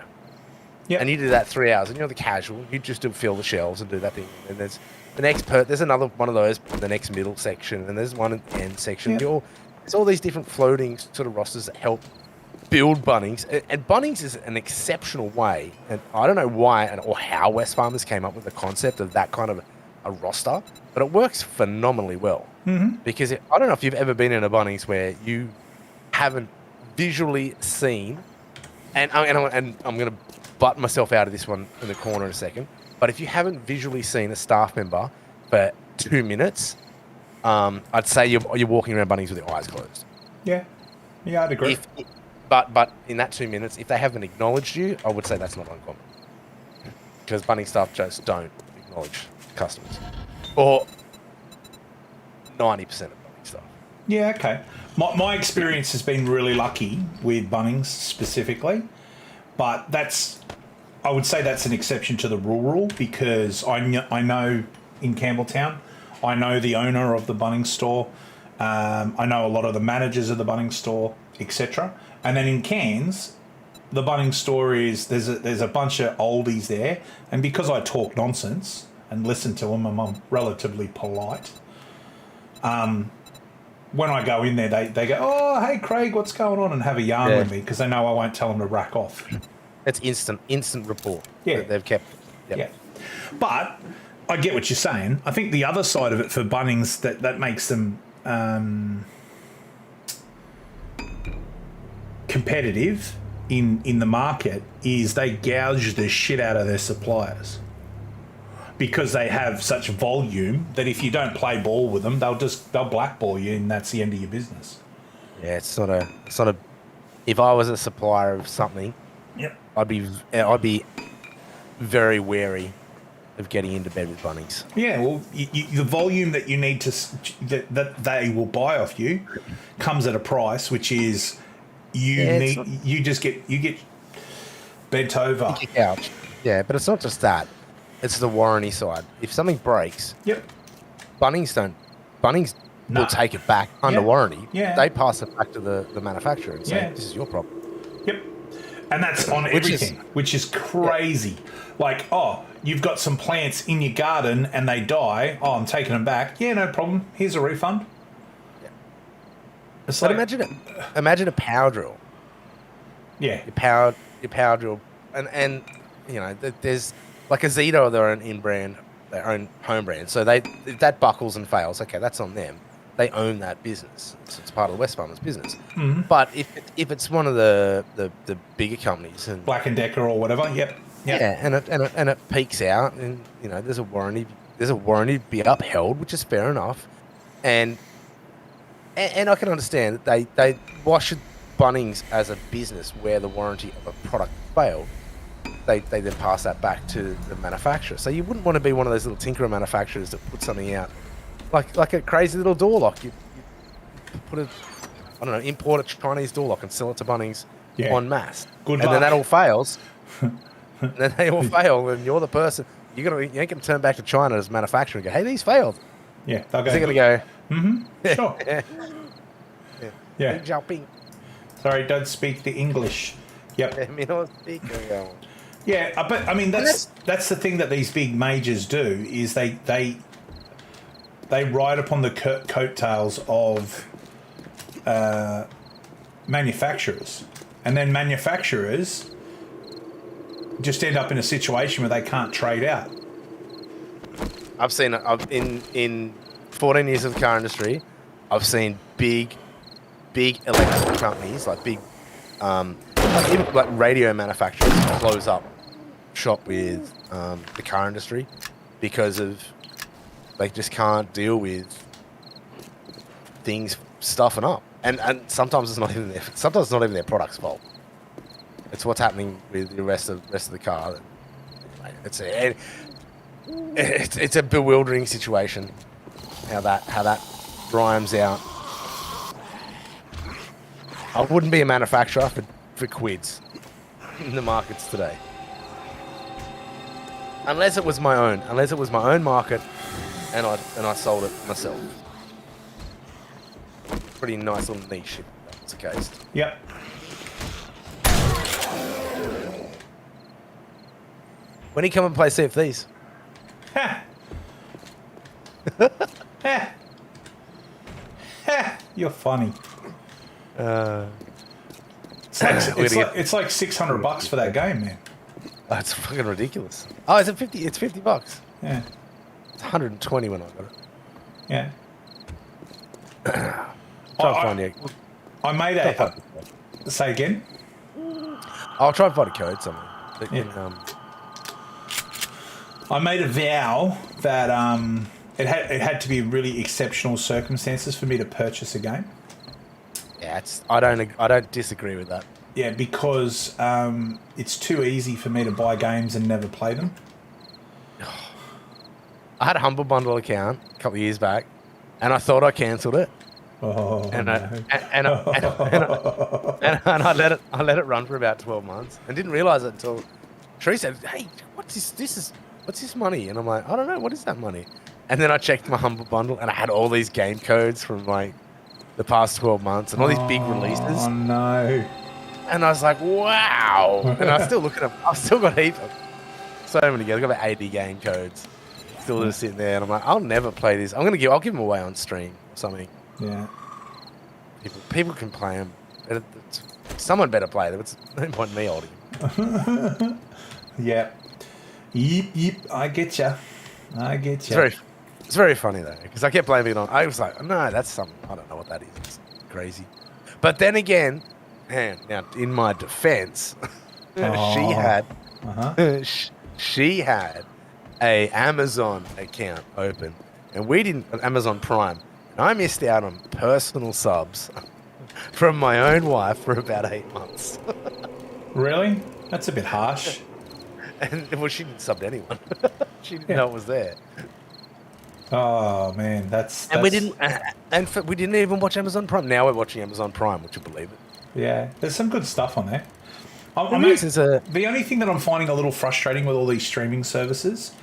S1: Yeah.
S2: And you do that 3 hours, and you're the casual. You just do fill the shelves and do that thing. And there's the next there's another one of those, the next middle section, and there's one at the end section.
S1: Yeah.
S2: There's all these different floating sort of rosters that help build Bunnings. And Bunnings is an exceptional way, and I don't know why or how Wesfarmers came up with the concept of that kind of a roster, but it works phenomenally well.
S1: Mm-hmm.
S2: Because I don't know if you've ever been in a Bunnings where you haven't visually seen, and I'm going to butt myself out of this one in the corner in a second, but if you haven't visually seen a staff member for 2 minutes, I'd say you're walking around Bunnings with your eyes closed.
S1: Yeah. Yeah, I'd agree.
S2: But in that 2 minutes, if they haven't acknowledged you, I would say that's not uncommon. Because Bunnings staff just don't acknowledge customers. Or 90% of Bunnings staff.
S1: Yeah, okay. My experience has been really lucky with Bunnings specifically, but I would say that's an exception to the rule because I know in Campbelltown, I know the owner of the Bunnings store, I know a lot of the managers of the Bunnings store, etc. And then in Cairns, the Bunnings store there's a bunch of oldies there, and because I talk nonsense and listen to them, and I'm relatively polite. When I go in there, they go, "Oh, hey Craig, what's going on?" and have a yarn with me because they know I won't tell them to rack off.
S2: It's instant report.
S1: Yeah,
S2: that they've kept. Yep.
S1: Yeah, but I get what you're saying. I think the other side of it for Bunnings that makes them competitive in the market is they gouge the shit out of their suppliers because they have such volume that if you don't play ball with them, they'll blackball you, and that's the end of your business.
S2: Yeah, it's not a. If I was a supplier of something,
S1: Yep.
S2: I'd be very wary of getting into bed with Bunnings.
S1: Yeah, well, the volume that you need that they will buy off you comes at a price, which is you get bent over.
S2: Ouch. Yeah, but it's not just that. It's the warranty side. If something breaks,
S1: Yep.
S2: Bunnings
S1: No.
S2: will take it back under warranty.
S1: Yeah.
S2: They pass it back to the manufacturer and say,
S1: Yeah.
S2: "This is your problem."
S1: Yep. And that's on everything, which is crazy. Yeah. Like, oh, you've got some plants in your garden and they die. Oh, I'm taking them back. Yeah, no problem. Here's a refund.
S2: Yeah.
S1: It's
S2: But
S1: like,
S2: imagine a power drill.
S1: Yeah.
S2: Your power drill, and you know there's like a Zito, their own home brand. So if that buckles and fails, okay, that's on them. They own that business. So it's part of the Wesfarmers business.
S1: Mm-hmm.
S2: But if it's one of the bigger companies and
S1: Black and Decker or whatever, yep.
S2: yeah, and it peaks out, and you know there's a warranty to be upheld, which is fair enough, and I can understand that they why should Bunnings as a business where the warranty of a product failed, they then pass that back to the manufacturer. So you wouldn't want to be one of those little tinkerer manufacturers that put something out like a crazy little door lock. You put import a Chinese door lock and sell it to Bunnings en masse.
S1: Good
S2: and
S1: luck.
S2: then that all fails. And then they all fail, and you're the person. You ain't gonna turn back to China as a manufacturer and go, "Hey, these failed."
S1: Yeah, they'll go.
S2: They're gonna go.
S1: Mm-hmm. Sure. Yeah.
S2: Bing Xiaoping.
S1: Sorry, don't speak the English. Yep. Yeah, but I mean that's the thing that these big majors do is they ride upon the coattails of manufacturers, and then manufacturers just end up in a situation where they can't trade out.
S2: I've seen in 14 years of the car industry, I've seen big electrical companies like big even like radio manufacturers close up shop with the car industry because of they just can't deal with things stuffing up, and sometimes it's not even their product's fault. It's what's happening with the rest of the car. It's a bewildering situation. How that rhymes out. I wouldn't be a manufacturer for quids in the markets today, unless it was my own market, and I sold it myself. Pretty nice little niche if that's the case.
S1: Yep.
S2: When you come and play Sea of Thieves?
S1: Ha! Ha! Ha! You're funny. It's like $600 for that game, man.
S2: That's fucking ridiculous. Oh, is it 50? It's $50.
S1: Yeah.
S2: It's 120 when I got it.
S1: Yeah.
S2: Try to find it.
S1: I made say again?
S2: I'll try and find a code somewhere. That can,
S1: I made a vow that it had to be really exceptional circumstances for me to purchase a game.
S2: Yeah, I don't disagree with that.
S1: Yeah, because it's too easy for me to buy games and never play them.
S2: I had a Humble Bundle account a couple of years back, and I thought I cancelled it.
S1: Oh,
S2: and
S1: no.
S2: I let it run for about 12 months and didn't realize it until Tree said, "Hey, what's this money?" And I'm like, "I don't know, what is that money?" And then I checked my Humble Bundle and I had all these game codes from like the past 12 months and all these big releases.
S1: Oh no.
S2: And I was like, wow. And I still look at them. I've still got heaps of so many games. I've got about 80 game codes still just sitting there. And I'm like, I'll never play this. I'll give them away on stream or something.
S1: Yeah.
S2: People can play them. Someone better play them. It's no point in me holding them.
S1: Yeah. Yep. I get you.
S2: It's very funny though, because I kept blaming it on. I was like, no, that's something. I don't know what that is. It's crazy. But then again, man, now in my defense, she had a Amazon account open, and we didn't. Amazon Prime. And I missed out on personal subs from my own wife for about 8 months.
S1: Really? That's a bit harsh.
S2: And well, she didn't sub to anyone. She didn't know it was there.
S1: Oh man, that's
S2: and we didn't even watch Amazon Prime. Now we're watching Amazon Prime. Would you believe it?
S1: Yeah, there's some good stuff on there. The only thing that I'm finding a little frustrating with all these streaming services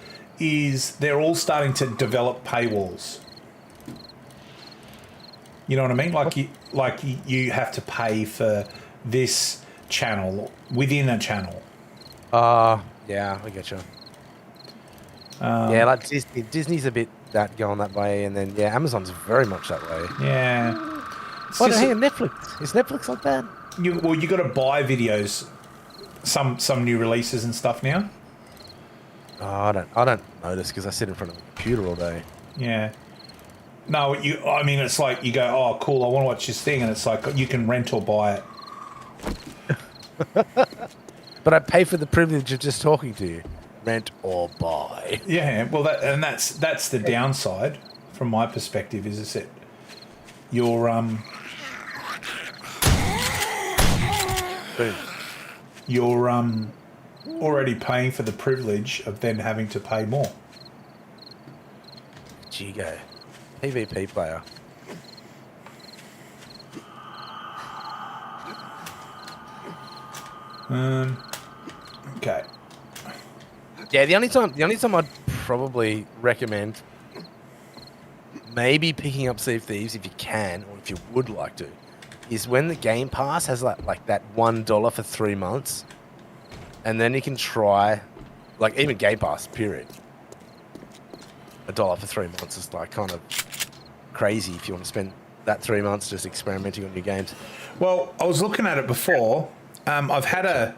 S1: is they're all starting to develop paywalls. You know what I mean? Like you have to pay for this channel within a channel.
S2: Yeah, I get you. Yeah, like Disney's a bit going that way, and then Amazon's very much that way.
S1: Yeah.
S2: Hang on, Netflix. Is Netflix like that?
S1: You got to buy videos, some new releases and stuff now.
S2: Oh, I don't notice because I sit in front of the computer all day.
S1: Yeah. No, I mean it's like you go, oh cool, I want to watch this thing, and it's like you can rent or buy it.
S2: But I pay for the privilege of just talking to you. Rent or buy.
S1: Yeah, well, that's the downside from my perspective. Is that you're already paying for the privilege of then having to pay more.
S2: Gigo, PvP player.
S1: Okay.
S2: Yeah, the only time I'd probably recommend maybe picking up Sea of Thieves if you can, or if you would like to, is when the Game Pass has like that $1 for 3 months, and then you can try, like even Game Pass, period. $1 for 3 months is like kind of crazy if you want to spend that 3 months just experimenting on new games. Well,
S1: I was looking at it before. I've had a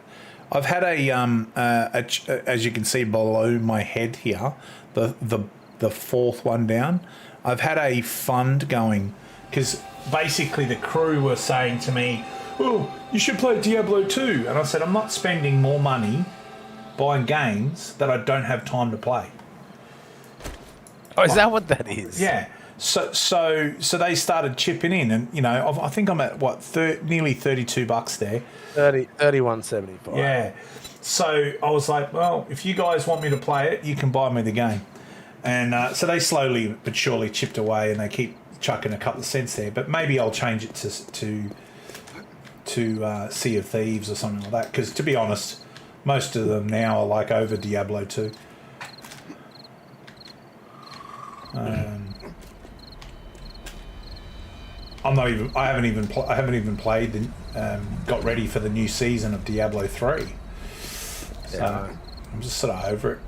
S1: as you can see below my head here, the fourth one down. I've had a fund going because basically the crew were saying to me, "Oh, you should play Diablo 2," and I said, "I'm not spending more money buying games that I don't have time to play."
S2: Oh, is that what that is?
S1: Yeah. So they started chipping in, and I think I'm at what nearly $32 there.
S2: 31.75.
S1: Yeah. So I was like, well, if you guys want me to play it, you can buy me the game. And so they slowly but surely chipped away, and they keep chucking a couple of cents there. But maybe I'll change it to Sea of Thieves or something like that. Because to be honest, most of them now are like over Diablo 2. I haven't even played got ready for the new season of Diablo 3. So I'm just sort of over it.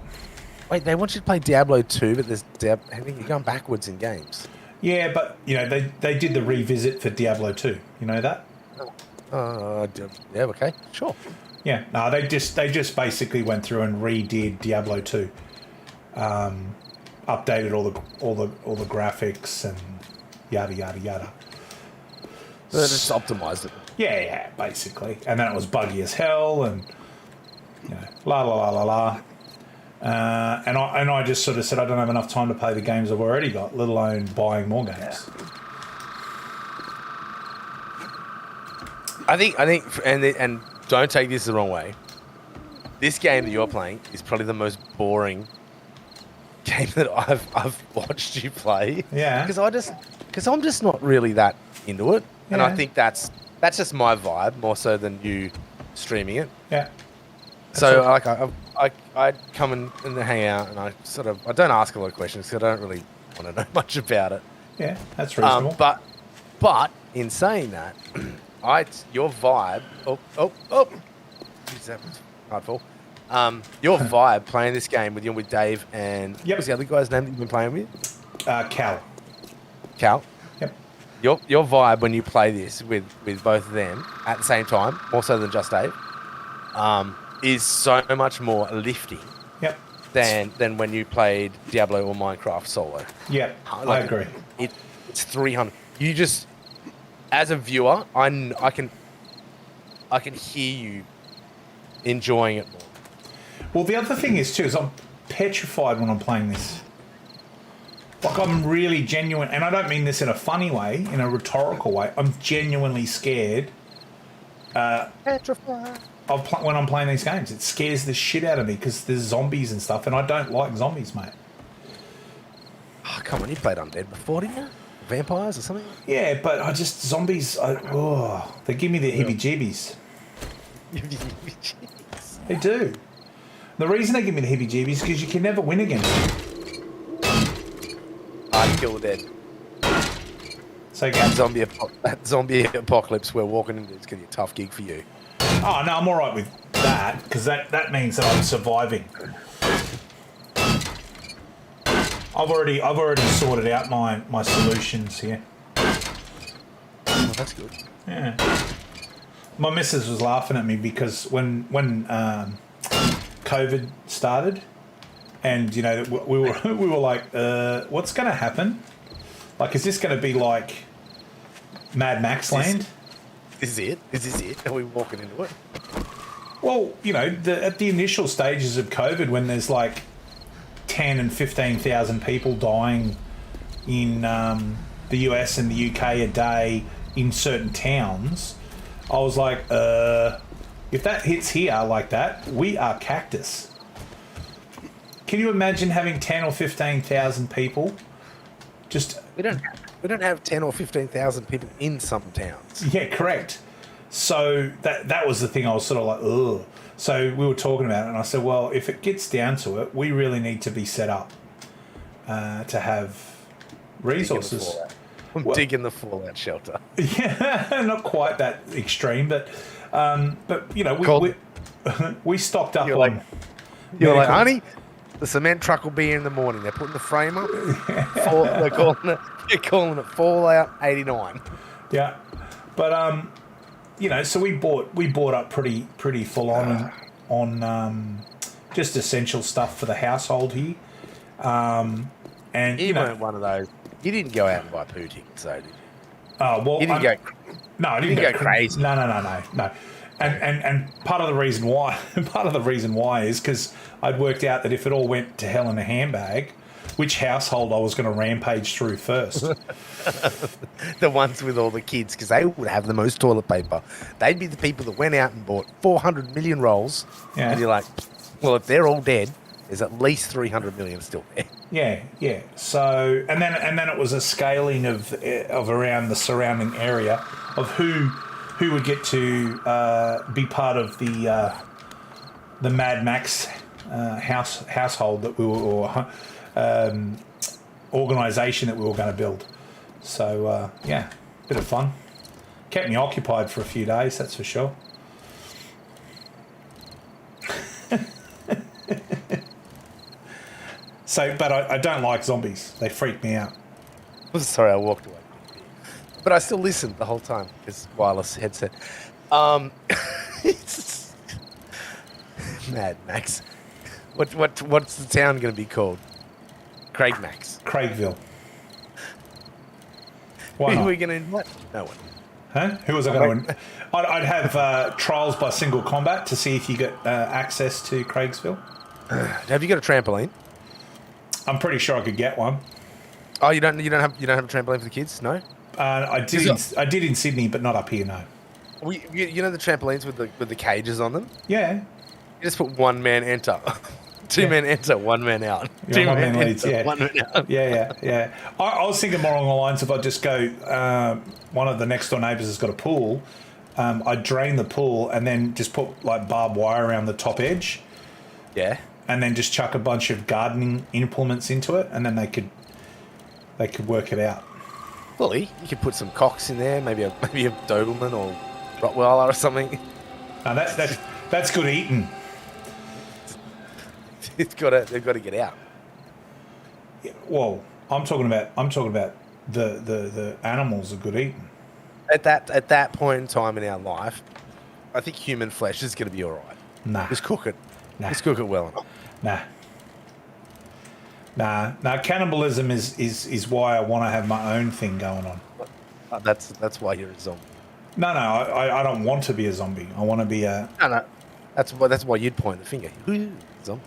S2: Wait, they want you to play Diablo 2, but I think you're going backwards in games.
S1: Yeah, but they did the revisit for Diablo 2. You know that?
S2: Yeah, okay, sure.
S1: Yeah, no, they just basically went through and redid Diablo 2, updated all the graphics and yada yada yada.
S2: So they just optimized it.
S1: Yeah, basically, and then it was buggy as hell, and la la la la la. And I just sort of said I don't have enough time to play the games I've already got, let alone buying more games.
S2: I think, and don't take this the wrong way. This game that you're playing is probably the most boring game that I've watched you play.
S1: Yeah.
S2: Because I'm just not really that into it, and I think that's just my vibe more so than you streaming it.
S1: Yeah.
S2: So I come and hang out, and I don't ask a lot of questions because I don't really want to know much about it.
S1: Yeah, that's reasonable.
S2: But in saying that, your vibe. Jeez, that was hardful. Your vibe playing this game with Dave and what's the other guy's name that you've been playing with?
S1: Cal.
S2: Cal.
S1: Yep.
S2: Your vibe when you play this with both of them at the same time, more so than just Dave, is so much more lifting.
S1: Yep.
S2: Than when you played Diablo or Minecraft solo.
S1: Yeah, I agree.
S2: It's 300. You just, as a viewer, I can hear you enjoying it more.
S1: Well, the other thing is too is I'm petrified when I'm playing this. Like I'm really genuine, and I don't mean this in a funny way, in a rhetorical way. I'm genuinely scared.
S2: Petrified.
S1: When I'm playing these games, it scares the shit out of me because there's zombies and stuff, and I don't like zombies, mate.
S2: Oh, come on, you played Undead before, didn't you? Vampires or something?
S1: Yeah, but zombies. They give me the heebie-jeebies. They do. The reason they give me the heebie-jeebies is because you can never win against them.
S2: I'd kill the dead.
S1: So again,
S2: that zombie apocalypse we're walking into is going to be a tough gig for you.
S1: Oh no, I'm all right with that because that means that I'm surviving. I've already sorted out my solutions here.
S2: Oh, that's good.
S1: Yeah. My missus was laughing at me because when COVID started, and we were like, what's going to happen? Like, is this going to be like Mad Max land?
S2: Is this it? Are we walking into it?
S1: Well, at the initial stages of COVID, when there's like 10 and 15,000 people dying in the US and the UK a day in certain towns, I was like, if that hits here like that, we are cactus. Can you imagine having 10 or 15,000 people just...
S2: We don't have 10 or 15,000 people in some towns.
S1: Yeah, correct. So that was the thing I was sort of like, ugh. So we were talking about it, and I said, well, if it gets down to it, we really need to be set up to have resources.
S2: Digging the fallout shelter.
S1: Yeah, not quite that extreme, but we stocked up on...
S2: You're like, honey, the cement truck will be here in the morning. They're putting the frame up. They're calling it Fallout 89.
S1: Yeah, but so we bought up pretty full on just essential stuff for the household here. And
S2: you weren't one of those. You didn't go out and buy poo tickets, though, did you?
S1: Oh well,
S2: you didn't go.
S1: No, I didn't go
S2: crazy.
S1: No. And part of the reason why is because I'd worked out that if it all went to hell in a handbag, which household I was going to rampage through first.
S2: The ones with all the kids, because they would have the most toilet paper. They'd be the people that went out and bought 400 million rolls.
S1: Yeah.
S2: And you're like, well, if they're all dead, there's at least 300 million still there.
S1: Yeah. So, and then it was a scaling of around the surrounding area of who would get to be part of the Mad Max household that we were, or organisation that we were going to build. So yeah, bit of fun. Kept me occupied for a few days, that's for sure. So, but I don't like zombies. They freak me out.
S2: Sorry, I walked away. But I still listened the whole time. It's wireless headset. It's Mad Max. What's the town going to be called? Craig Max.
S1: Craigville. Why
S2: Who
S1: not?
S2: are we going to invite? No one.
S1: Huh? Who was I going to? I'd have trials by single combat to see if you get access to Craigsville.
S2: Have you got a trampoline?
S1: I'm pretty sure I could get one.
S2: Oh, you don't have a trampoline for the kids? No.
S1: I did in Sydney, but not up here. No.
S2: You know the trampolines with the cages on them?
S1: Yeah.
S2: You just put one man enter, two men enter, one man out.
S1: Yeah,
S2: Two
S1: one
S2: men
S1: man leads,
S2: enter,
S1: yeah.
S2: one man out.
S1: Yeah. I was thinking more along the lines of I just go. One of the next door neighbours has got a pool. I drain the pool and then just put like barbed wire around the top edge.
S2: Yeah.
S1: And then just chuck a bunch of gardening implements into it, and then they could work it out.
S2: Fully, you could put some cocks in there, maybe a Doberman or Rottweiler or something.
S1: Now that's good eating.
S2: They've got to get out.
S1: Yeah, well, I'm talking about the animals are good eating.
S2: At that point in time in our life, I think human flesh is going to be all right.
S1: Nah.
S2: Just cook it.
S1: Nah.
S2: Just cook it well enough.
S1: Nah. Cannibalism is why I want to have my own thing going on.
S2: That's why you're a zombie.
S1: No, I don't want to be a zombie. I want to be a...
S2: No. That's why you'd point the finger. Zombie.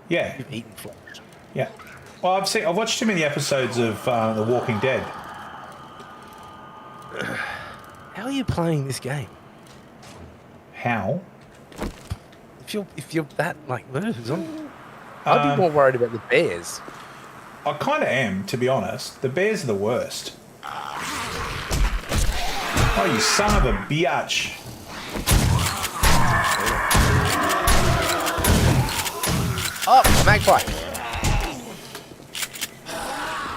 S1: Yeah.
S2: You've eaten flesh.
S1: Yeah. Well, I've watched too many episodes of The Walking Dead.
S2: How are you playing this game?
S1: How?
S2: If you're that like zombie, I'd be more worried about the bears.
S1: I kind of am, to be honest. The bears are the worst. Oh, you son of a biatch.
S2: Oh, magpie.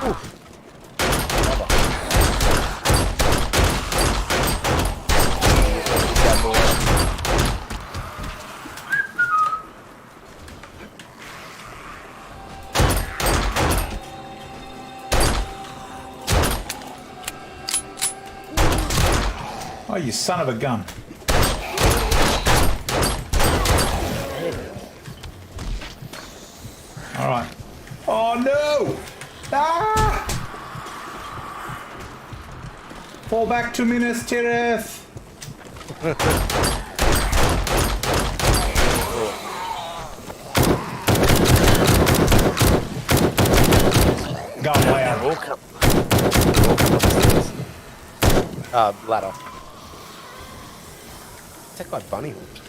S2: Ooh.
S1: Oh, you son of a gun. All right. Oh, no! Ah! Fall back to Minas Tirith. Go on, lay out.
S2: Ladder. Take my bunny hood.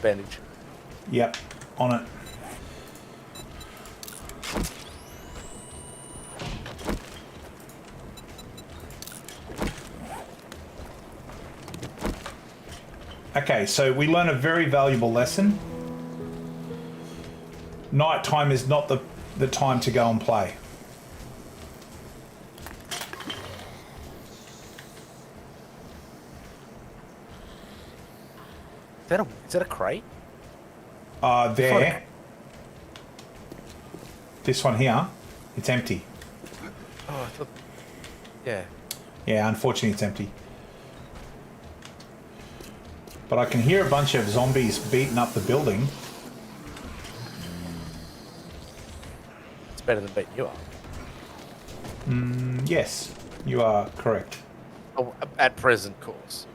S2: Bandage.
S1: Yep, on it. Okay, so we learn a very valuable lesson. Nighttime is not the time to go and play.
S2: Is that a crate?
S1: There. This one here, it's empty.
S2: Oh, I thought... Yeah.
S1: Yeah, unfortunately it's empty. But I can hear a bunch of zombies beating up the building.
S2: It's better than beating you up.
S1: Yes, you are correct.
S2: Oh, at present course.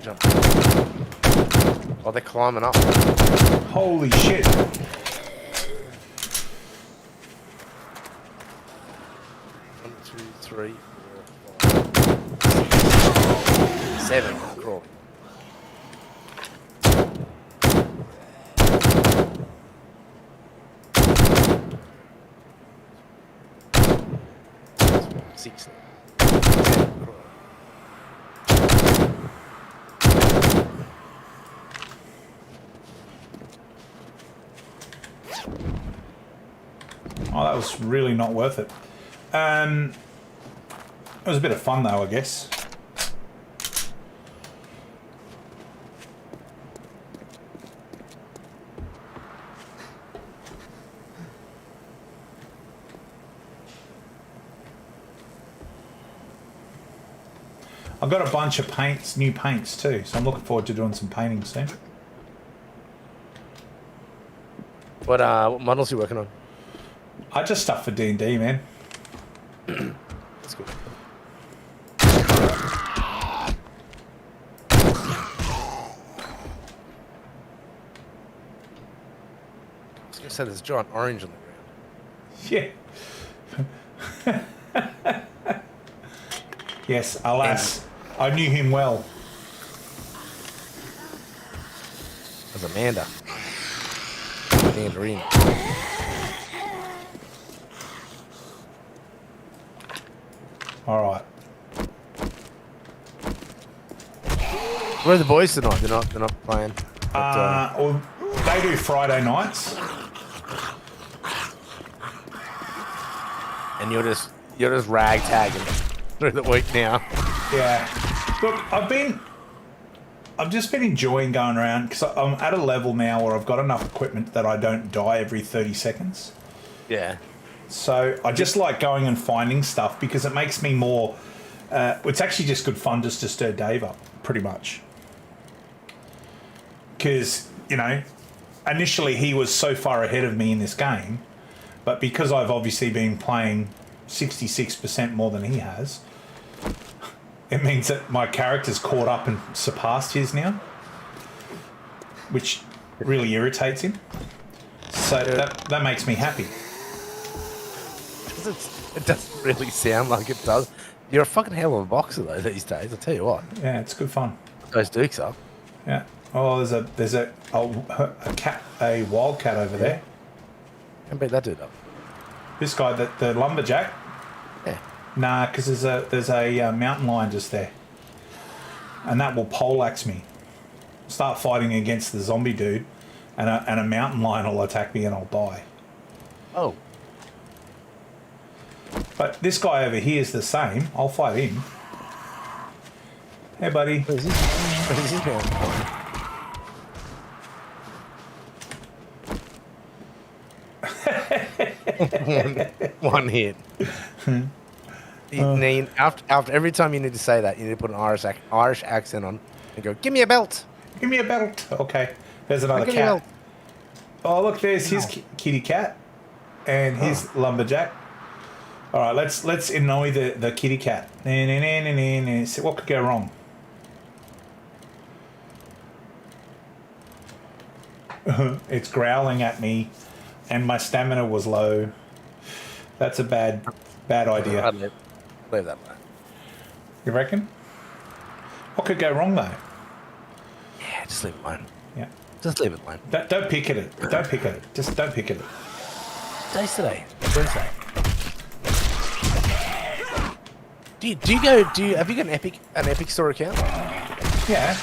S2: jump. Oh, they're climbing up.
S1: Holy shit.
S2: 1, 2, 3, 4, 5, 7. Crawl. Six.
S1: Oh, that was really not worth it. It was a bit of fun though, I guess. I've got a bunch of paints, new paints too, so I'm looking forward to doing some painting soon.
S2: What models are you working on?
S1: I just stuff for D&D, man.
S2: That's good. I was going to say there's a giant orange on the ground.
S1: Yeah. Yes, alas, I knew him well.
S2: There's Amanda. Mandarin.
S1: All right.
S2: Where are the boys tonight? They're not playing.
S1: Well, they do Friday nights.
S2: And you're just ragtagging through the week now.
S1: Yeah. Look, I've just been enjoying going around because I'm at a level now where I've got enough equipment that I don't die every 30 seconds.
S2: Yeah.
S1: So I just like going and finding stuff because it makes me more... it's actually just good fun just to stir Dave up, pretty much. Because, you know, initially he was so far ahead of me in this game, but because I've obviously been playing 66% more than he has, it means that my character's caught up and surpassed his now, which really irritates him. So that makes me happy.
S2: It doesn't really sound like it does. You're a fucking hell of a boxer though these days. I'll tell you what.
S1: Yeah, it's good fun.
S2: Those dukes up.
S1: Yeah. Oh, there's a wild cat over there.
S2: Can't beat that dude up.
S1: This guy, the lumberjack.
S2: Yeah.
S1: Nah, because there's a mountain lion just there, and that will poleaxe me. Start fighting against the zombie dude, and a mountain lion will attack me and I'll die.
S2: Oh.
S1: But this guy over here is the same. I'll fight him. Hey, buddy.
S2: Where's his man? one hit. After every time you need to say that, you need to put an Irish accent on and go, "Give me a belt.
S1: Give me a belt." Okay. There's another cat. Oh, look, there's his kitty cat and his lumberjack. All right, let's annoy the kitty cat. So what could go wrong? It's growling at me, and my stamina was low. That's a bad idea.
S2: I'd leave that alone.
S1: You reckon? What could go wrong though?
S2: Yeah, just leave it alone.
S1: Yeah.
S2: Just leave it alone.
S1: Don't pick at it. Don't pick at it. Just don't pick at it.
S2: Today's today. Wednesday. Do you have you got an Epic Store account?
S1: Yeah.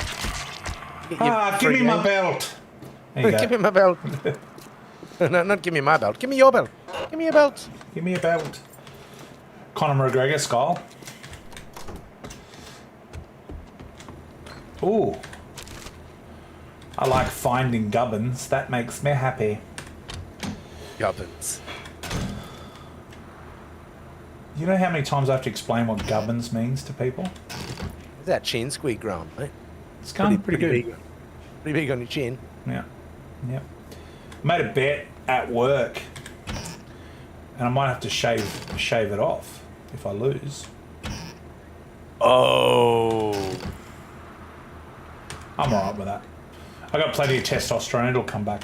S1: Give me my belt. There you go.
S2: Give me my belt. No, not give me my belt. Give me your belt. Give me your belt.
S1: Give me a belt. Conor McGregor skull. Ooh. I like finding gubbins. That makes me happy.
S2: Gubbins.
S1: You know how many times I have to explain what gubbins means to people?
S2: Is that chin squeak growing, mate?
S1: It's going pretty good.
S2: Big, pretty big on your chin.
S1: Yeah. Yep. Made a bet at work, and I might have to shave it off if I lose.
S2: Oh.
S1: I'm alright with that. I got plenty of testosterone. It'll come back.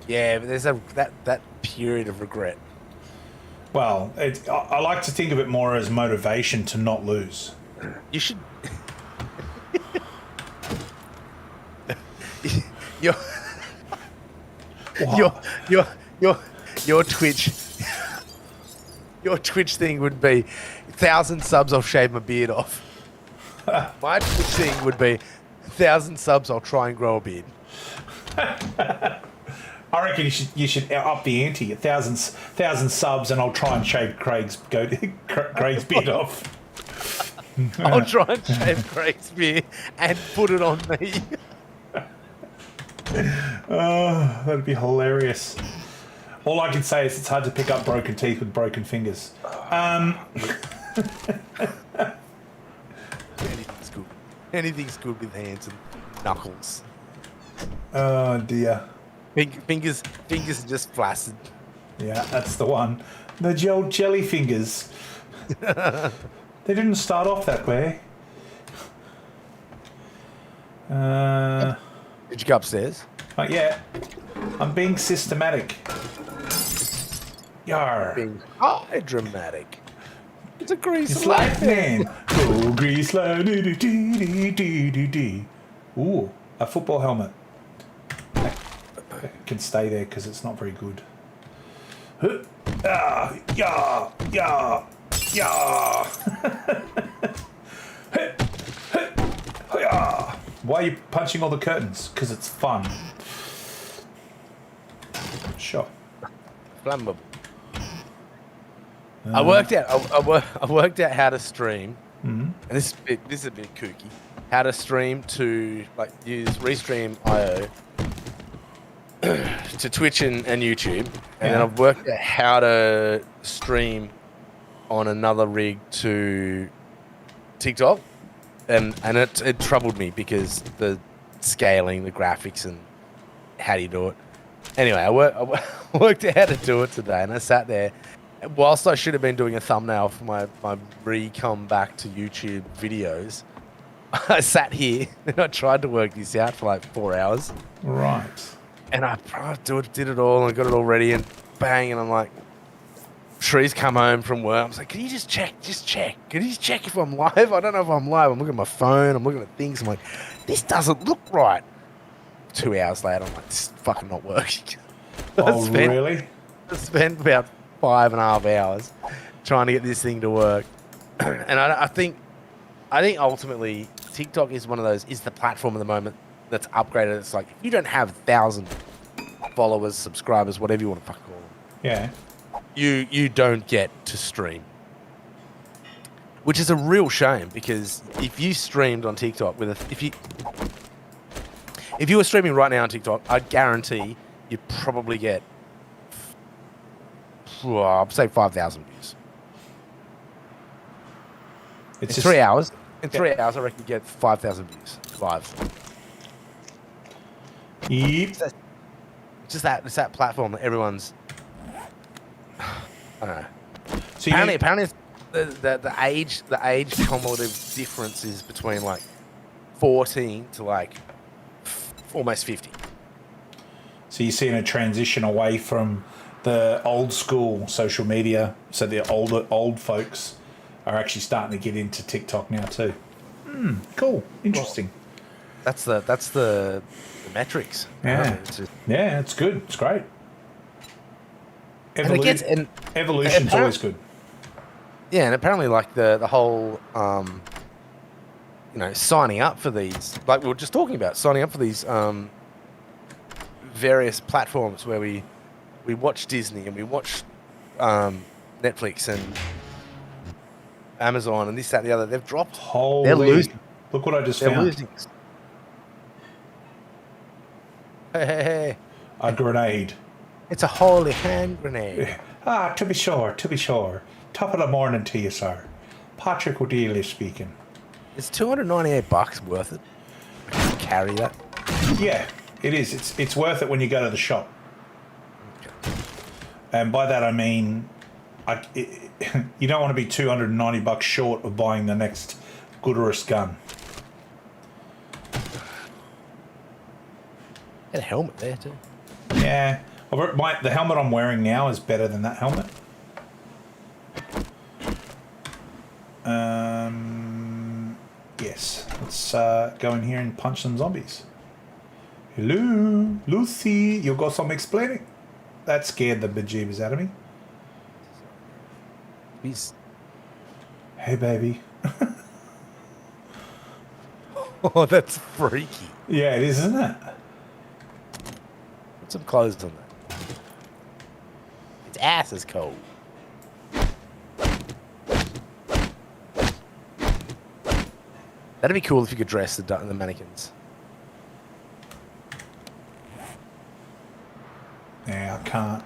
S2: Yeah, but there's that period of regret.
S1: Well, I like to think of it more as motivation to not lose.
S2: You should. your, your Twitch. Your Twitch thing would be 1,000 subs. I'll shave my beard off. My Twitch thing would be 1,000 subs. I'll try and grow a beard.
S1: I reckon you should up the ante. 1,000 subs, and I'll try and shave Craig's beard off.
S2: I'll try and shave Craig's beard and put it on me.
S1: Oh, that'd be hilarious. All I can say is it's hard to pick up broken teeth with broken fingers.
S2: Anything's good. Anything's good with hands and knuckles.
S1: Oh dear.
S2: Fingers are just flaccid.
S1: Yeah, that's the one. The old jelly fingers. They didn't start off that way.
S2: Did you go upstairs?
S1: Yeah. I'm being systematic. Yar.
S2: Being dramatic. It's a grease
S1: lightning. Go grease lightning. Ooh, a football helmet. It can stay there because it's not very good. Yeah. Why are you punching all the curtains? Because it's fun. Sure.
S2: Flammable. I worked out how to stream, and this is a bit kooky. How to stream to use Restream.io to Twitch and YouTube, and then I've worked out how to stream on another rig to TikTok, and it troubled me because the scaling, the graphics, and how do you do it? Anyway, I worked out how to do it today, and I sat there. Whilst I should have been doing a thumbnail for my re-come back to YouTube videos, I sat here and I tried to work this out for like 4 hours.
S1: Right.
S2: And I did it all and got it all ready and bang, and I'm like, Shree's come home from work. I was like, can you just check? Can you just check if I'm live? I don't know if I'm live. I'm looking at my phone. I'm looking at things. I'm like, this doesn't look right. 2 hours later, I'm like, this is fucking not working.
S1: Oh, really?
S2: I spent about 5.5 hours trying to get this thing to work. And I think ultimately TikTok is the platform at the moment that's upgraded. It's like, if you don't have 1,000 followers, subscribers, whatever you want to fucking call them, you don't get to stream. Which is a real shame, because if you streamed on TikTok if you were streaming right now on TikTok, I'd guarantee you'd probably get, I'd say 5,000 views.
S1: It's
S2: in 3 hours. In 3 hours, I reckon you get 5,000 views live.
S1: Yep.
S2: It's that platform that everyone's. I don't know.
S1: So
S2: apparently, the age cumulative difference is between like 14 to like almost 50.
S1: So you're seeing a transition away from the old school social media. So the old folks are actually starting to get into TikTok now too. Cool. Interesting.
S2: That's the metrics.
S1: Yeah. It's good. It's great. Evolution's always good.
S2: Yeah, and apparently like the whole signing up for these, like we were just talking about, signing up for these various platforms where we watch Disney and we watch Netflix and Amazon and this, that, and the other. They've dropped.
S1: Holy.
S2: They're losing.
S1: Look what I just
S2: They're
S1: found.
S2: losing. Hey.
S1: A grenade.
S2: It's a holy hand grenade.
S1: To be sure. Top of the morning to you, sir. Patrick O'Dealy speaking.
S2: Is $298 worth it? I can carry that.
S1: Yeah, it is. It's worth it when you go to the shop. And by that I mean You don't want to be $290 short of buying the next Goodurus gun.
S2: Got a helmet there too.
S1: Yeah. The helmet I'm wearing now is better than that helmet. Yes. Let's go in here and punch some zombies. Hello, Lucy. You got some explaining. That scared the bejeebers out of me.
S2: He's...
S1: Hey, baby.
S2: Oh, that's freaky.
S1: Yeah, it is, isn't it?
S2: Put some clothes on that. Its ass is cold. That'd be cool if you could dress the mannequins.
S1: Yeah, I can't.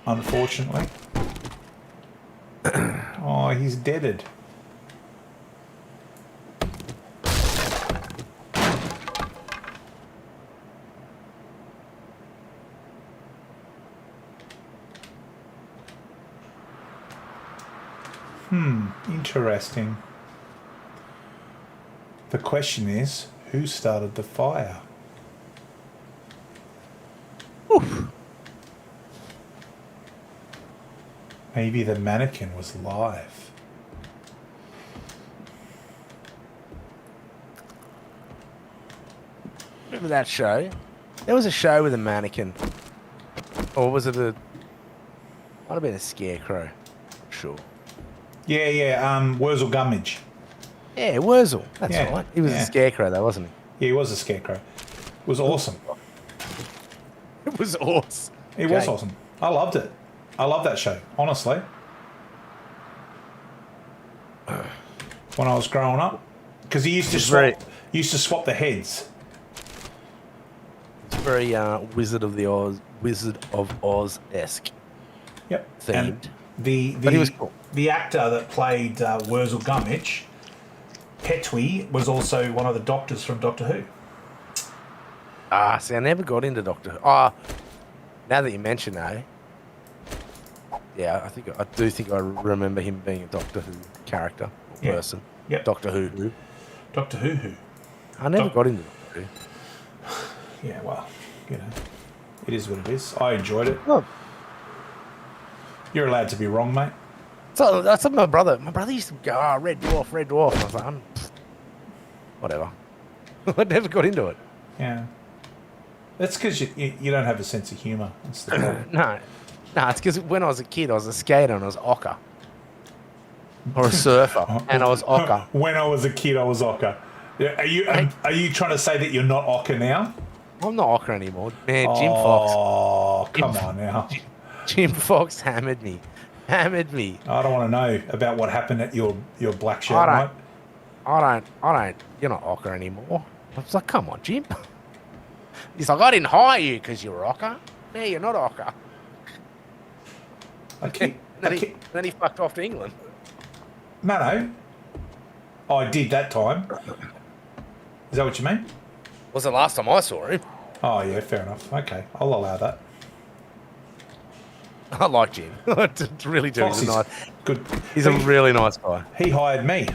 S1: Unfortunately. Oh, he's deaded. Interesting. The question is, who started the fire?
S2: Oof.
S1: Maybe the mannequin was live.
S2: Remember that show? There was a show with a mannequin. Or was it a... Might have been a scarecrow. Not sure.
S1: Yeah, Wurzel Gummidge.
S2: Yeah, Wurzel. That's
S1: Yeah,
S2: right. He was
S1: yeah.
S2: a scarecrow though, wasn't
S1: Yeah, he was a scarecrow. It was awesome.
S2: he? It was awesome.
S1: It was awesome. I loved it. I love that show, honestly. When I was growing up, because he used to swap the heads.
S2: It's very Wizard of Oz-esque.
S1: Yep.
S2: Themed.
S1: And
S2: But he was cool.
S1: The actor that played Wurzel Gummidge, Petrie, was also one of the doctors from Doctor Who.
S2: Ah, see, I never got into Doctor Who. Ah, now that you mention that, yeah, I do think I remember him being a Doctor Who character or person.
S1: Yep.
S2: Doctor Who.
S1: Doctor Who.
S2: I never got into Doctor Who.
S1: Yeah, well, you know, it is what it is. I enjoyed it.
S2: Oh.
S1: You're allowed to be wrong, mate.
S2: So that's what my brother used to go, oh, Red Dwarf. And I was like, whatever. I never got into it.
S1: Yeah. That's because you don't have a sense of humour. That's the problem.
S2: No, it's because when I was a kid, I was a skater and I was ochre. Or a surfer, and I was ochre.
S1: When I was a kid, I was ochre. Are you trying to say that you're not ochre now?
S2: I'm not ochre anymore. Man, Jim Fox.
S1: Oh, come on now.
S2: Jim Fox hammered me. I
S1: don't want to know about what happened at your black shirt, mate.
S2: I don't. You're not ochre anymore. I was like, come on, Jim. He's like, I didn't hire you because you're ochre. No, you're not ochre. Then he fucked off to England.
S1: No. I did that time. Is that what you mean?
S2: Was the last time I saw him.
S1: Oh, yeah, fair enough. Okay, I'll allow that.
S2: I like Jim. I really do.
S1: Fox
S2: He's
S1: is
S2: nice.
S1: good.
S2: He's a really nice guy.
S1: He hired me.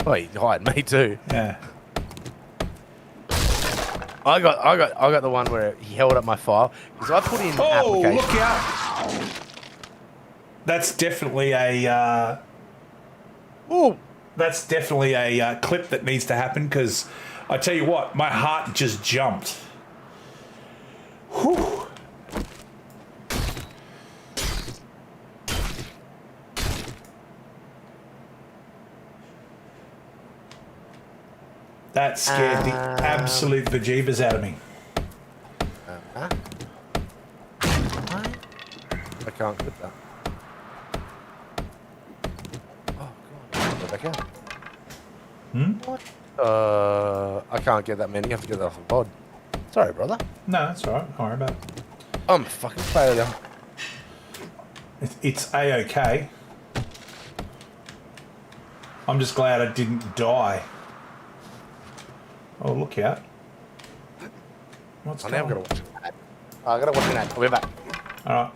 S2: Oh, he hired me too.
S1: Yeah.
S2: I got the one where he held up my file because I put in an application.
S1: Look out! That's definitely a. That's definitely a clip that needs to happen because I tell you what, my heart just jumped. Whew. That scared the absolute bejeebers out of me.
S2: I can't clip that. Oh, God. Go back out. What? I can't get that many. You have to get that off the pod. Sorry, brother.
S1: No, that's all right. Don't worry about it.
S2: I'm a fucking failure.
S1: It's A-OK. I'm just glad I didn't die. Oh, look out. What's going on?
S2: I've got to watch an ad. I got to watch an ad. I'll be back.
S1: All right.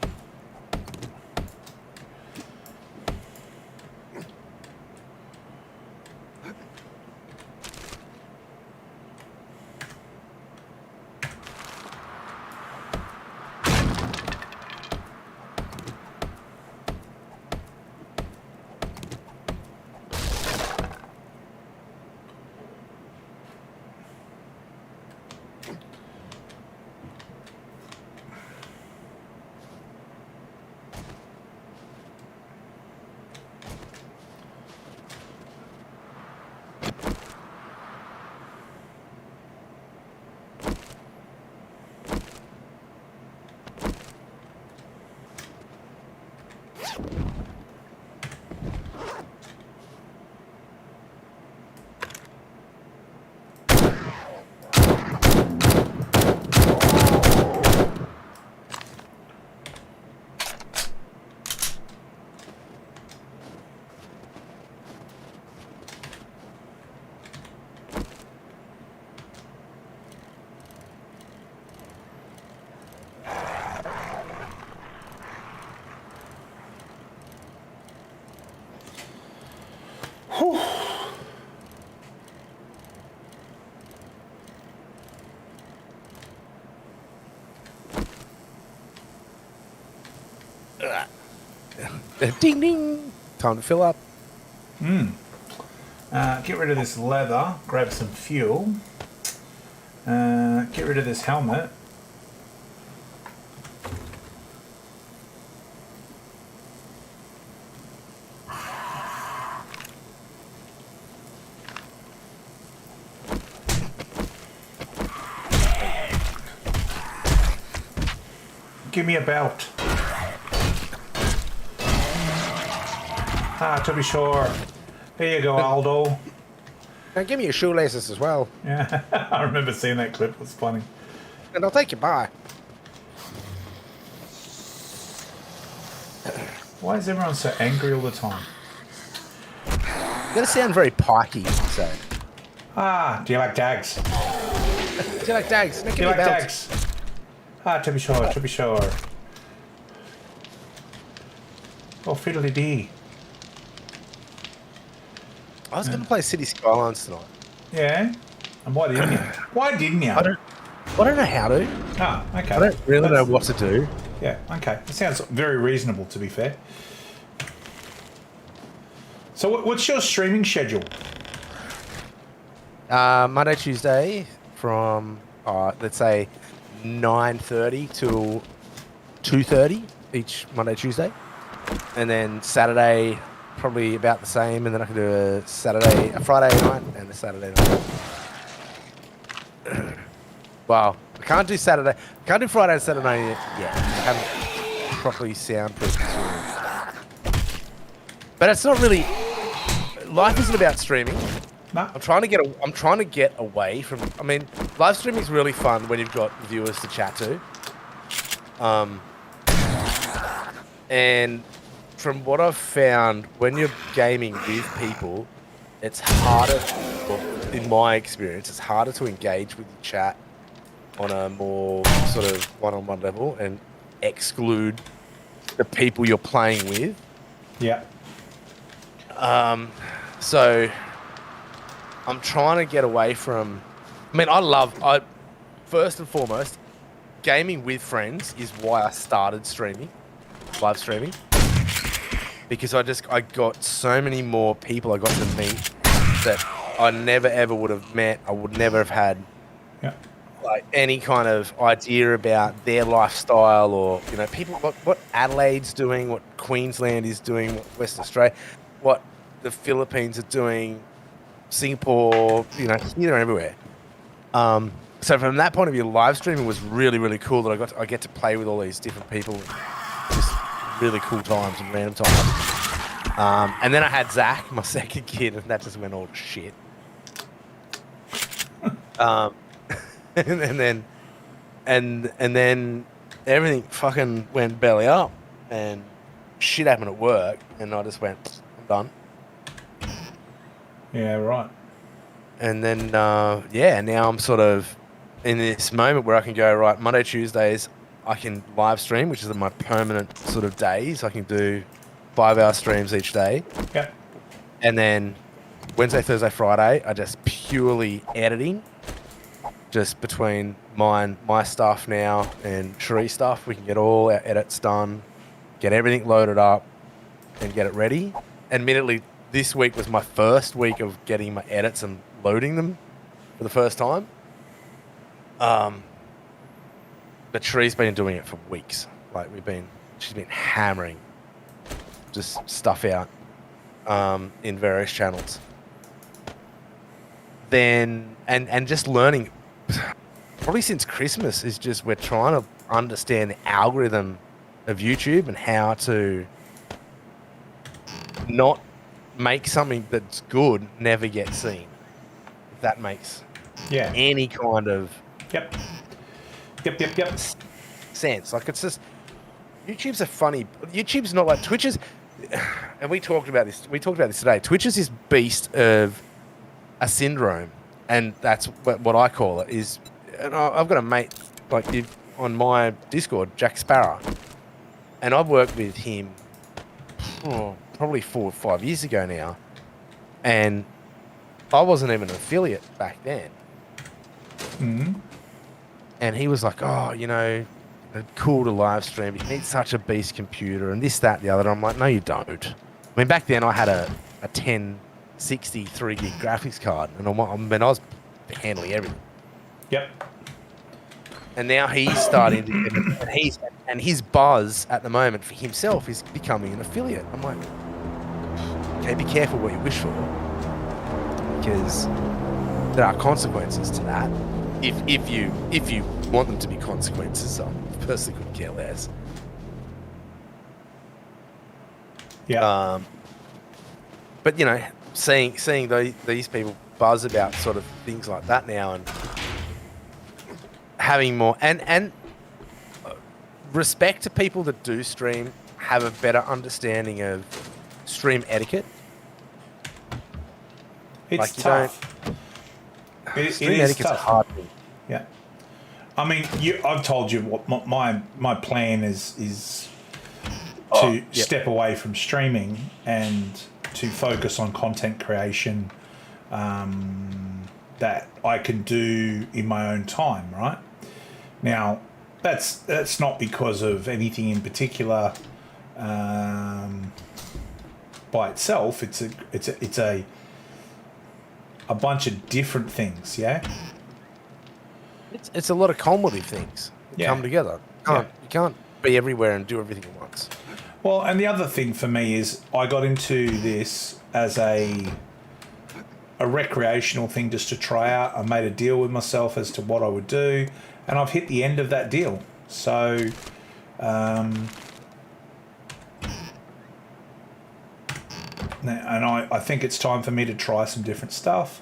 S2: Ding ding. Time to fill up.
S1: Get rid of this leather. Grab some fuel. Get rid of this helmet. Give me a belt. To be sure. There you go, Aldo.
S2: Now give me your shoelaces as well.
S1: Yeah, I remember seeing that clip. It was funny.
S2: And I'll take you by.
S1: Why is everyone so angry all the time?
S2: You're going to sound very pikey, so.
S1: Do you like dags?
S2: Do you like dags?
S1: Do you like dags? To be sure, to be sure. Oh, fiddly-dee.
S2: I was going to play City Skylines tonight.
S1: Yeah? And why didn't you? Why didn't you?
S2: I don't know how to.
S1: Okay.
S2: I don't really know what to do.
S1: Yeah, okay. It sounds very reasonable, to be fair. So what's your streaming schedule?
S2: Monday, Tuesday from, let's say, 9:30 till 2:30 each Monday, Tuesday. And then Saturday, probably about the same. And then I can do a Friday night and a Saturday night. Wow. I can't do Saturday. I can't do Friday and Saturday night yet. I haven't properly soundproofed. But it's not really... Life isn't about streaming.
S1: No.
S2: I'm trying to get away from... I mean, live streaming is really fun when you've got viewers to chat to. And from what I've found, when you're gaming with people, it's harder, well, in my experience, it's harder to engage with the chat on a more sort of one-on-one level and exclude the people you're playing with.
S1: Yeah.
S2: So I'm trying to get away from... I mean, first and foremost, gaming with friends is why I started live streaming. Because I got so many more people I got to meet that I never ever would have met. I would never have had like any kind of idea about their lifestyle or, you know, people, what Adelaide's doing, what Queensland is doing, what Western Australia, what the Philippines are doing, Singapore, you know, here and everywhere. So from that point of view, live streaming was really, really cool that I get to play with all these different people. Just really cool times and random times. And then I had Zach, my second kid, and that just went all to shit. and then everything fucking went belly up and shit happened at work and I just went, I'm done.
S1: Yeah, right.
S2: And then, now I'm sort of in this moment where I can go, right, Monday, Tuesdays, I can live stream, which is my permanent sort of days. I can do 5-hour streams each day.
S1: Yeah.
S2: And then Wednesday, Thursday, Friday, I just purely editing. Just between my stuff now and Cherie's stuff, we can get all our edits done, get everything loaded up, and get it ready. Admittedly, this week was my first week of getting my edits and loading them for the first time. But Cherie's been doing it for weeks. Like she's been hammering just stuff out in various channels. Then and just learning. Probably since Christmas is just we're trying to understand the algorithm of YouTube and how to not make something that's good never get seen. If that makes any kind of
S1: Yep.
S2: sense. Like, it's just YouTube's a funny. YouTube's not like Twitch is, and we talked about this. We talked about this today. Twitch is this beast of a syndrome, and that's what I call it. Is, and I've got a mate like you on my Discord, Jack Sparrow, and I've worked with him probably 4 or 5 years ago now, and I wasn't even an affiliate back then.
S1: Mm-hmm.
S2: And he was like, "Oh, you know, cool to live stream. You need such a beast computer and this, that, and the other." And I'm like, "No, you don't." I mean, back then I had a 1060 3 gig graphics card, and I was handling everything.
S1: Yep.
S2: And now he's starting to, and his buzz at the moment for himself is becoming an affiliate. I'm like, okay, be careful what you wish for, because there are consequences to that. If you want them to be consequences, I personally couldn't care less.
S1: Yeah.
S2: But you know, seeing these people buzz about sort of things like that now, and having more and respect to people that do stream, have a better understanding of stream etiquette.
S1: It's
S2: like,
S1: tough.
S2: Stream
S1: it is
S2: etiquette's
S1: tough.
S2: a hard thing.
S1: Yeah. I mean, I've told you what my plan is to step away from streaming and to focus on content creation that I can do in my own time, right? Now, that's not because of anything in particular by itself. It's a bunch of different things, yeah?
S2: It's a lot of cumulative things that come together. You can't be everywhere and do everything at once.
S1: Well, and the other thing for me is I got into this as a recreational thing just to try out. I made a deal with myself as to what I would do, and I've hit the end of that deal. So, and I think it's time for me to try some different stuff.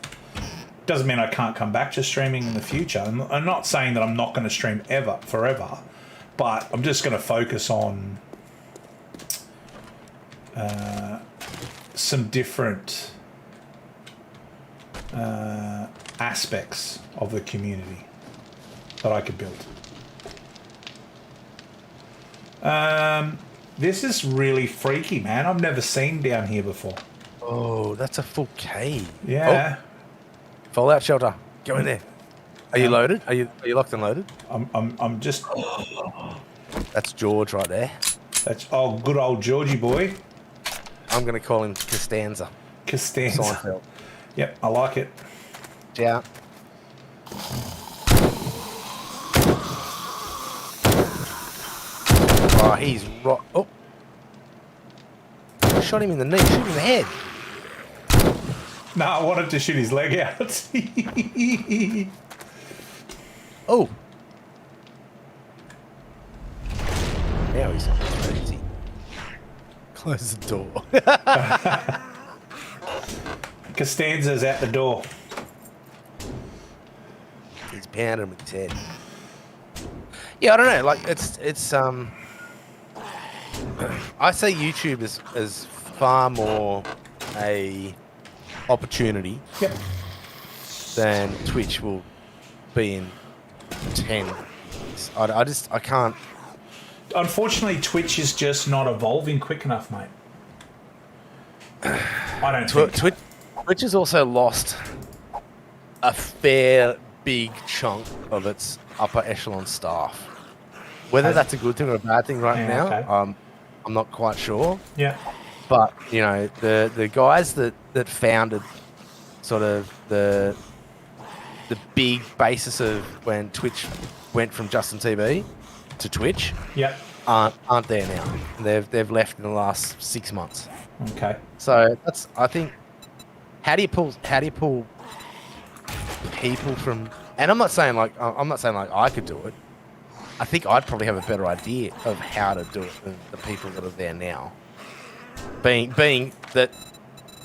S1: Doesn't mean I can't come back to streaming in the future. I'm not saying that I'm not going to stream forever, but I'm just going to focus on some different aspects of the community that I could build. This is really freaky, man. I've never seen down here before.
S2: Oh, that's a full cave.
S1: Yeah.
S2: Oh, fallout shelter. Go in there. Are you loaded? Are you locked and loaded?
S1: I'm just.
S2: That's George right there.
S1: That's good old Georgie boy.
S2: I'm gonna call him Costanza.
S1: Seinfeld. Yep, I like it.
S2: Yeah. Oh, he's right. Oh. I shot him in the knee. Shoot him in the head.
S1: No, I wanted to shoot his leg out.
S2: Oh. Now he's crazy. Close the door.
S1: Costanza's out the door.
S2: He's pounding him with his head. Yeah, I don't know. Like, it's I say YouTube is far more a opportunity than Twitch will be in 10 years. I can't.
S1: Unfortunately, Twitch is just not evolving quick enough, mate. I don't think.
S2: Twitch has also lost a fair big chunk of its upper echelon staff. Whether that's a good thing or a bad thing now, okay. I'm not quite sure.
S1: Yeah.
S2: But, you know, the guys that founded sort of the big basis of when Twitch went from Justin TV to Twitch aren't there now. They've left in the last 6 months.
S1: Okay.
S2: So that's, I think, how do you pull people from, and I'm not saying like I could do it. I think I'd probably have a better idea of how to do it than the people that are there now. being that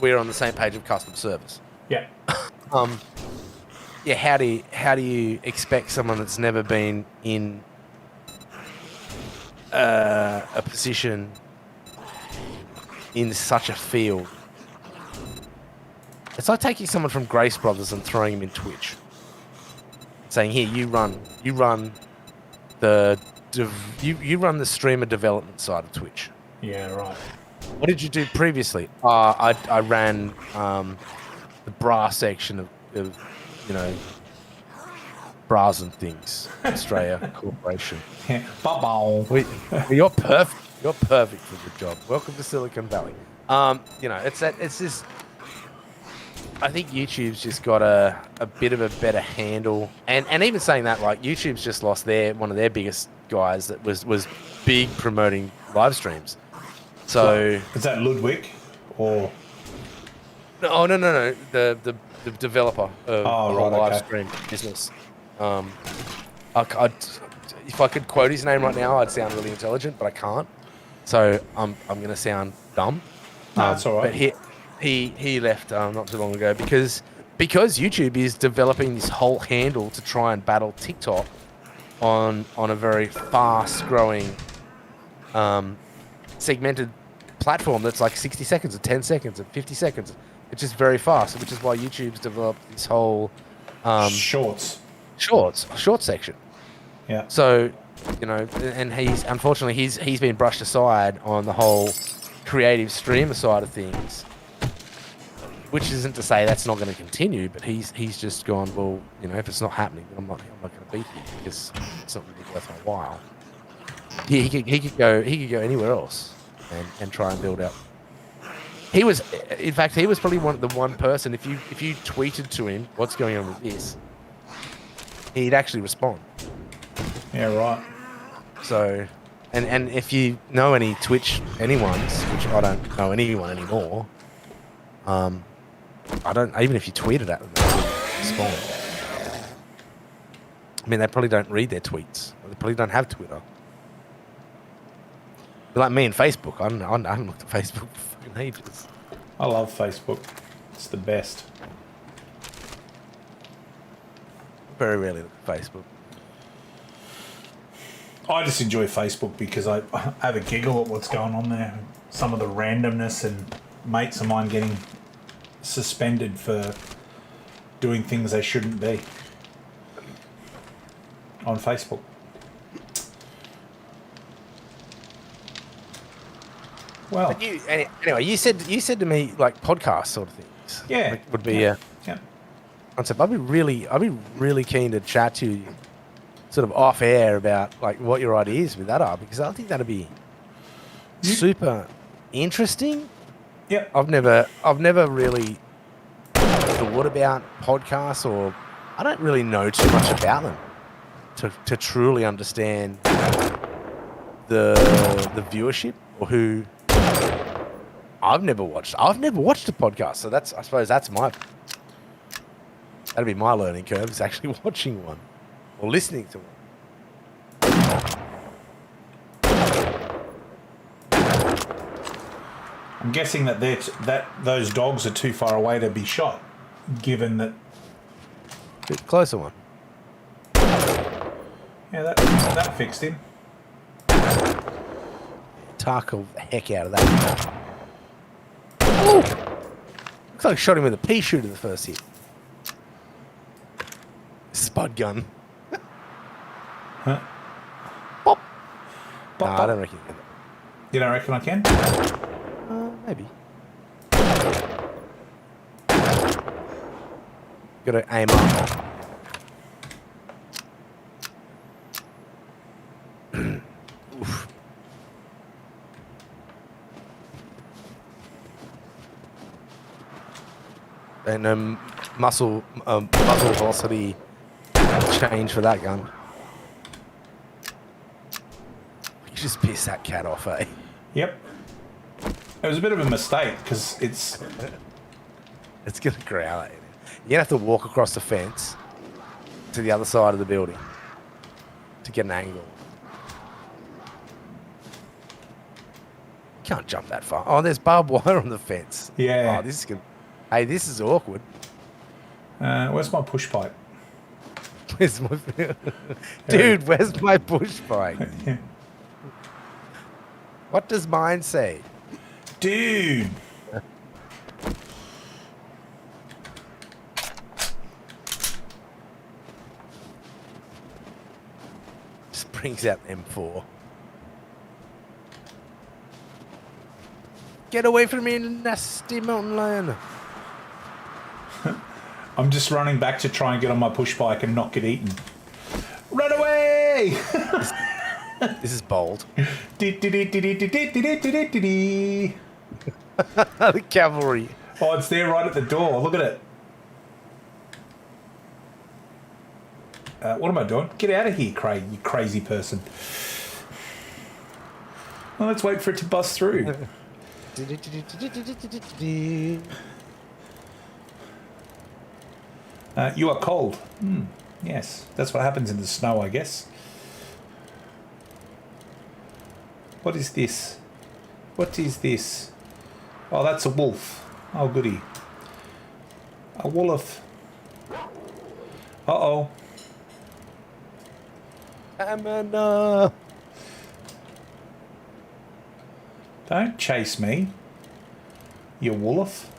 S2: we're on the same page of customer service.
S1: Yeah.
S2: Yeah, how do you expect someone that's never been in a position in such a field? It's like taking someone from Grace Brothers and throwing him in Twitch, saying, "Here, you run the you run the streamer development side of Twitch."
S1: Yeah, right.
S2: What did you do previously? I ran the bra section of bras and things, Australia Corporation.
S1: Yeah. Bye-bye.
S2: You're perfect. You're perfect for the job. Welcome to Silicon Valley. It's just. I think YouTube's just got a bit of a better handle, and even saying that, like, YouTube's just lost one of their biggest guys that was big promoting live streams. So
S1: is that Ludwig or?
S2: No. The developer of a live stream business. If I could quote his name right now, I'd sound really intelligent, but I can't. So I'm going to sound dumb.
S1: No, that's all right.
S2: But he left not too long ago because YouTube is developing this whole handle to try and battle TikTok on a very fast growing segmented platform that's like 60 seconds or 10 seconds or 50 seconds. It's just very fast, which is why YouTube's developed this whole short section.
S1: Yeah.
S2: So, and unfortunately he's been brushed aside on the whole creative streamer side of things, which isn't to say that's not going to continue, but he's just gone, well, if it's not happening, then I'm not going to beat you because it's not really worth my while. He could go anywhere else and try and build out. He was probably the one person. If you tweeted to him what's going on with this, he'd actually respond.
S1: Yeah, right.
S2: So, and if you know any anyone's, which I don't know anyone anymore, I don't. Even if you tweeted at them, they wouldn't respond. I mean, they probably don't read their tweets. They probably don't have Twitter. But like me and Facebook, I haven't looked at Facebook for fucking ages.
S1: I love Facebook. It's the best.
S2: Very rarely look at Facebook.
S1: I just enjoy Facebook because I have a giggle at what's going on there. Some of the randomness and mates of mine getting suspended for doing things they shouldn't be on Facebook. Well,
S2: anyway, you said to me like podcast sort of things.
S1: Yeah,
S2: like, would be
S1: yeah.
S2: concept. I'd be really keen to chat to you, sort of off air about like what your ideas with that are, because I think that'd be super interesting.
S1: Yeah,
S2: I've never really thought about podcasts, or I don't really know too much about them to truly understand the viewership or who. I've never watched a podcast, so I suppose that'd be my learning curve, is actually watching one or listening to one.
S1: I'm guessing that those dogs are too far away to be shot, given that.
S2: Bit closer one.
S1: Yeah, that fixed him.
S2: Tackle the heck out of that. Ooh. Looks like I shot him with a pea shooter the first hit. Spud gun.
S1: Huh?
S2: Pop.
S1: Pop,
S2: Nah,
S1: pop.
S2: I don't reckon you can.
S1: You don't reckon I can?
S2: Maybe. Gotta aim up. Oof. And muzzle velocity change for that gun. You just piss that cat off, eh?
S1: Yep. It was a bit of a mistake because it's
S2: gonna growl at you. You're gonna have to walk across the fence to the other side of the building to get an angle. can't jump that far. Oh, there's barbed wire on the fence.
S1: Yeah.
S2: Oh, this is good. Hey, this is awkward.
S1: Where's my push pipe?
S2: Where's my dude? Where's my push bike?
S1: Yeah.
S2: What does mine say?
S1: Dude.
S2: Just brings out M4. Get away from me, nasty mountain lion.
S1: I'm just running back to try and get on my push bike and not get eaten. Run away!
S2: This is bold.
S1: The
S2: The cavalry.
S1: Oh, it's there right at the door. Look at it. What am I doing? Get out of here, Craig, you crazy person. Well, let's wait for it to bust through. You are cold. Yes, that's what happens in the snow, I guess. What is this? What is this? Oh, that's a wolf. Oh, goody. A wolf. Uh-oh.
S2: Amanda.
S1: Don't chase me, you wolf.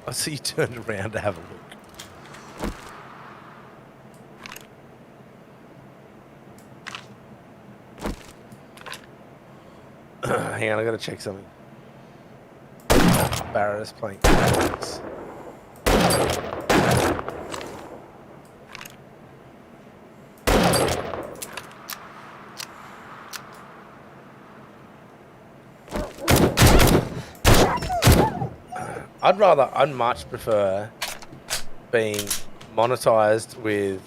S2: I see you turned around to have a look. Hang on, I gotta check something. Barrett's playing. I'd much prefer being monetized with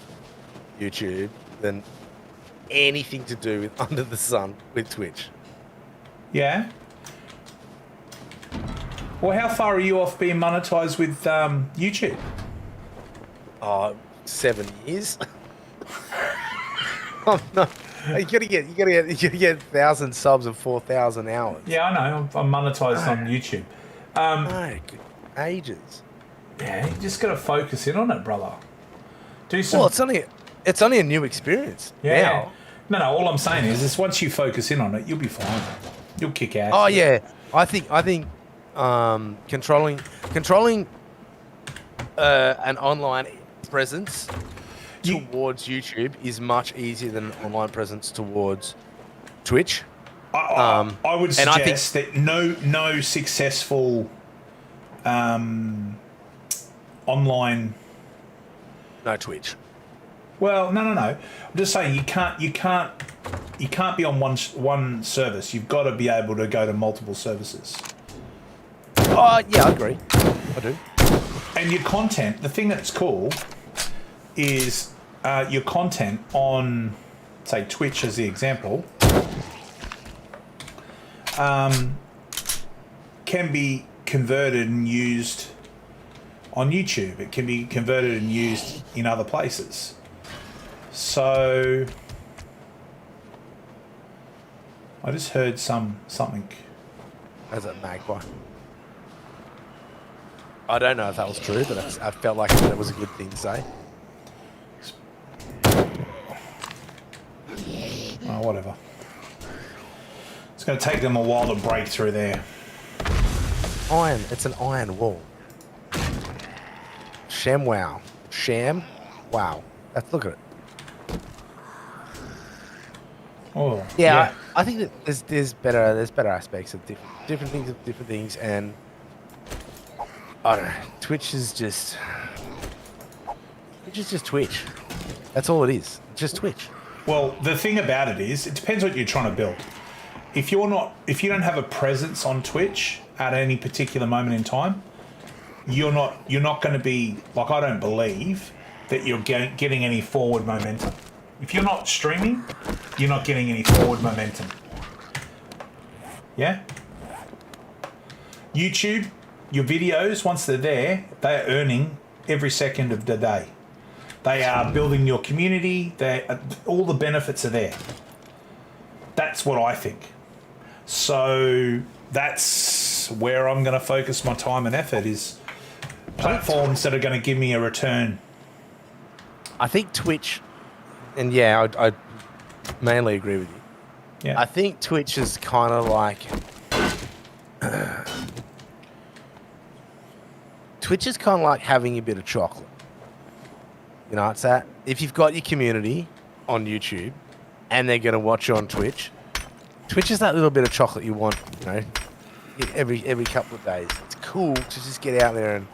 S2: YouTube than anything to do with under the sun with Twitch.
S1: Yeah? Well, how far are you off being monetized with YouTube?
S2: 7 years. Oh no. You gotta get 1,000 subs and 4,000 hours.
S1: Yeah, I know. I'm monetized on YouTube.
S2: No, ages.
S1: Yeah, you just got to focus in on it, brother. Do some.
S2: Well, it's only a new experience.
S1: Yeah.
S2: Now.
S1: No. All I'm saying is once you focus in on it, you'll be fine. You'll kick ass.
S2: Oh yeah, I think controlling an online presence towards YouTube is much easier than an online presence towards Twitch.
S1: I would suggest that no successful online.
S2: No Twitch.
S1: Well, no. I'm just saying you can't be on one service. You've got to be able to go to multiple services.
S2: Oh yeah, I agree. I do.
S1: And your content, the thing that's cool is your content on, say, Twitch as the example, can be converted and used on YouTube. It can be converted and used in other places. So I just heard something.
S2: As a magpie. I don't know if that was true, but I felt like that was a good thing to say.
S1: Oh, whatever. It's going to take them a while to break through there.
S2: Iron. It's an iron wall. ShamWow. Sham? Wow. Look at it.
S1: Oh,
S2: Yeah. I think that there's better aspects of different things, and I don't know. Twitch is just Twitch. That's all it is. Just Twitch.
S1: Well, the thing about it is, it depends what you're trying to build. If you don't have a presence on Twitch at any particular moment in time, you're not going to be, like, I don't believe that you're getting any forward momentum. If you're not streaming, you're not getting any forward momentum. Yeah? YouTube, your videos, once they're there, they're earning every second of the day. They are building your community. All the benefits are there. That's what I think. So that's where I'm going to focus my time and effort is platforms that are going to give me a return.
S2: I think Twitch, and yeah, I mainly agree with you.
S1: Yeah.
S2: I think Twitch is kind of like having a bit of chocolate. You know, it's that if you've got your community on YouTube and they're going to watch you on Twitch, Twitch is that little bit of chocolate you want, you know, every couple of days. It's cool to just get out there and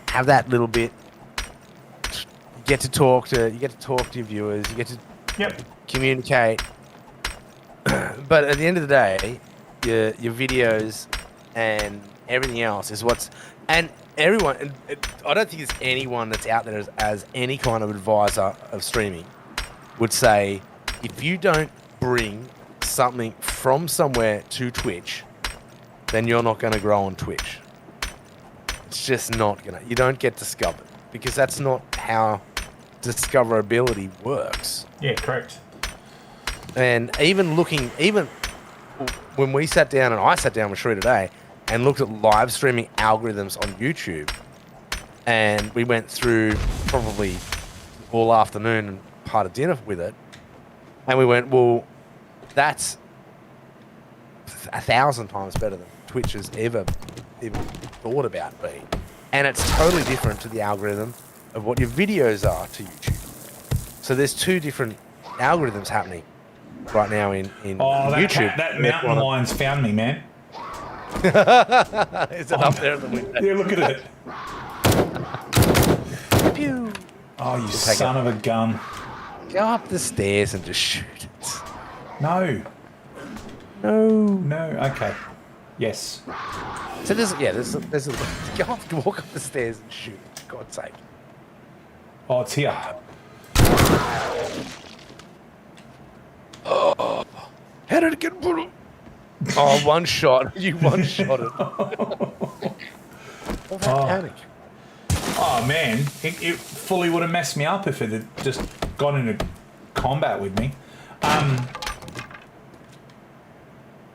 S2: have that little bit. You get to talk to your viewers. You get to communicate. But at the end of the day, your videos and everything else is what's and everyone. I don't think there's anyone that's out there as any kind of advisor of streaming would say if you don't bring something from somewhere to Twitch, then you're not going to grow on Twitch. It's just not gonna. You don't get discovered because that's not how discoverability works.
S1: Yeah, correct.
S2: And even when we sat down, and I sat down with Shri today and looked at live streaming algorithms on YouTube, and we went through probably all afternoon and part of dinner with it, and we went, well, that's 1,000 times better than Twitch has ever even thought about being. And it's totally different to the algorithm of what your videos are to YouTube. So there's two different algorithms happening right now in YouTube.
S1: That mountain lion's found me, man.
S2: Is it up there in the window?
S1: Yeah, look at it.
S2: Pew.
S1: Oh, you son of a gun.
S2: Go up the stairs and just shoot it.
S1: No. No, okay. Yes.
S2: So there's you have to walk up the stairs and shoot it, for God's sake.
S1: Oh, it's here.
S2: Oh, how did it get put? Oh, one shot. You one shot it. All that panic.
S1: Oh man, it fully would have messed me up if it had just gone into combat with me.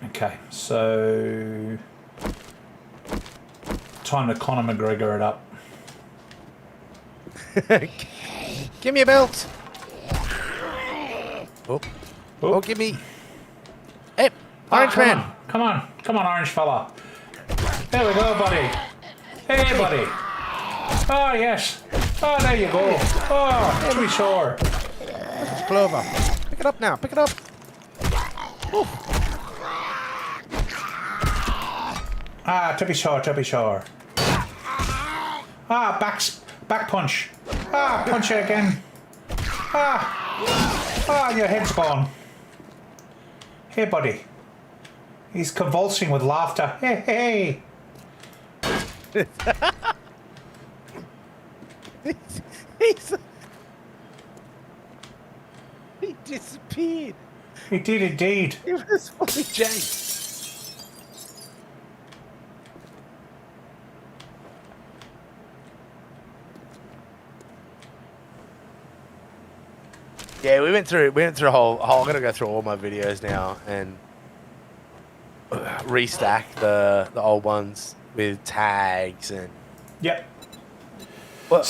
S1: Okay, so time to Conor McGregor it up.
S2: Give me a belt. Oh, give me. Hey, Orange Man.
S1: Come on, orange fella. There we go, buddy. Hey, buddy. Oh, yes. Oh, there you go. Oh, to be sure.
S2: It's Clover. Pick it up now. Pick it up. Ooh.
S1: Ah, to be sure. Ah, back punch. Ah, punch you again. Ah, your head's gone. Hey, buddy. He's convulsing with laughter. Hey.
S2: He disappeared.
S1: He did indeed.
S2: It was fully Jake. Yeah, we went through a whole I'm gonna go through all my videos now and restack the old ones with tags and
S1: Yep.
S2: Hang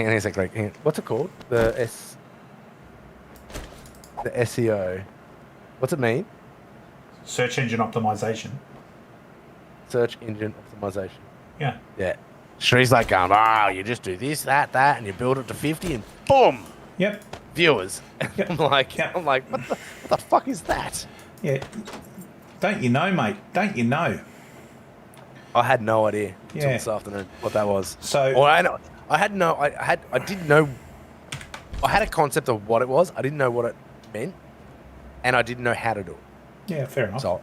S2: on a sec, Greg. Hang on. What's it called? The SEO. What's it mean?
S1: Search engine optimization.
S2: Search engine optimization.
S1: Yeah.
S2: Yeah. Shree's like going, you just do this, that, and you build it to 50 and boom.
S1: Yep.
S2: Viewers.
S1: Yep.
S2: I'm like, what the fuck is that?
S1: Yeah. Don't you know, mate? Don't you know?
S2: I had no idea until this afternoon what that was.
S1: So,
S2: or I didn't know. I had a concept of what it was. I didn't know what it meant, and I didn't know how to do it.
S1: Yeah, fair enough.
S2: So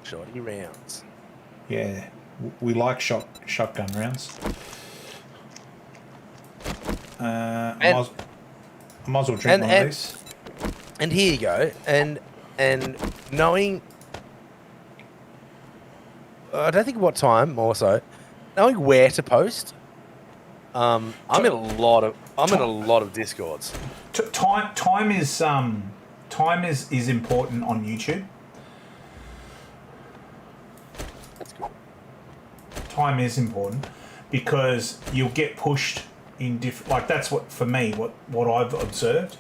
S2: shorty rounds.
S1: Yeah, we like shotgun rounds. I might as well drink one of these.
S2: And here you go. And knowing, I don't think what time also, knowing where to post. I'm in a lot of Discords.
S1: Time is important on YouTube.
S2: That's good.
S1: Time is important because you'll get pushed in different. Like that's what for me. What I've observed.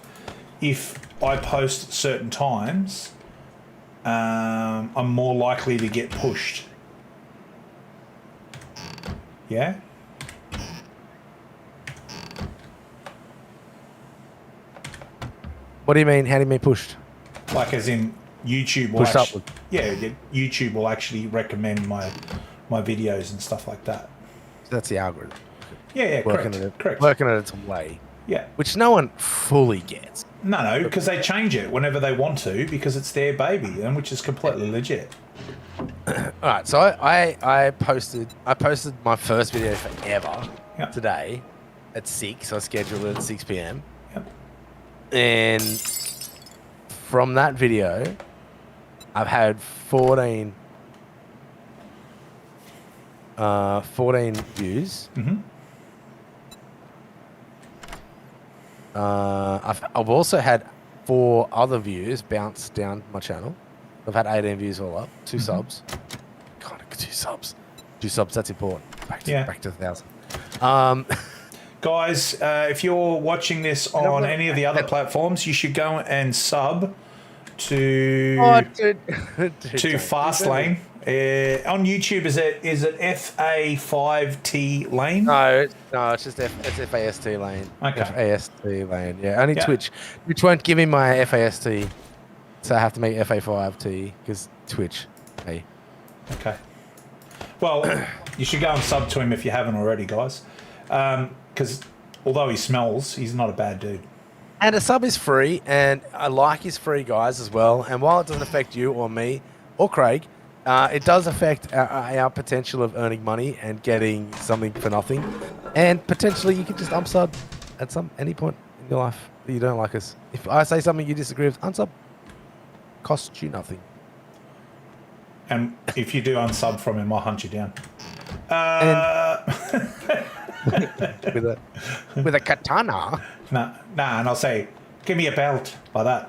S1: If I post at certain times, I'm more likely to get pushed. Yeah.
S2: What do you mean? How do you mean pushed?
S1: Like as in YouTube will
S2: Pushed
S1: actually,
S2: upward.
S1: yeah, YouTube will actually recommend my videos and stuff like that.
S2: That's the algorithm.
S1: Yeah, correct.
S2: Working at its way.
S1: Yeah.
S2: Which no one fully gets.
S1: No, because they change it whenever they want to because it's their baby, and which is completely legit.
S2: All right, so I posted my first video for ever today at 6. I scheduled it at 6 p.m.
S1: Yep.
S2: And from that video, I've had 14 views.
S1: Mm-hmm.
S2: I've also had 4 other views bounce down my channel. I've had 18 views all up, 2 subs. God, 2 subs. 2 subs, that's important. Back to 1,000.
S1: Guys, if you're watching this on any of the other platforms, you should go and sub to Fastlane. On YouTube, is it FA5T Lane?
S2: No, it's just it's FAST lane.
S1: Okay.
S2: FAST lane. Yeah, only Twitch. Twitch won't give me my FAST, so I have to make FA5T because Twitch. Hey.
S1: Okay. Well, you should go and sub to him if you haven't already, guys. Because although he smells, he's not a bad dude.
S2: And a sub is free, and I like his free guys as well. And while it doesn't affect you or me or Craig, it does affect our potential of earning money and getting something for nothing. And potentially you could just unsub at any point in your life that you don't like us. If I say something you disagree with, unsub. Costs you nothing.
S1: And if you do unsub from him, I'll hunt you down.
S2: With a katana.
S1: Nah, and I'll say, give me a belt by that.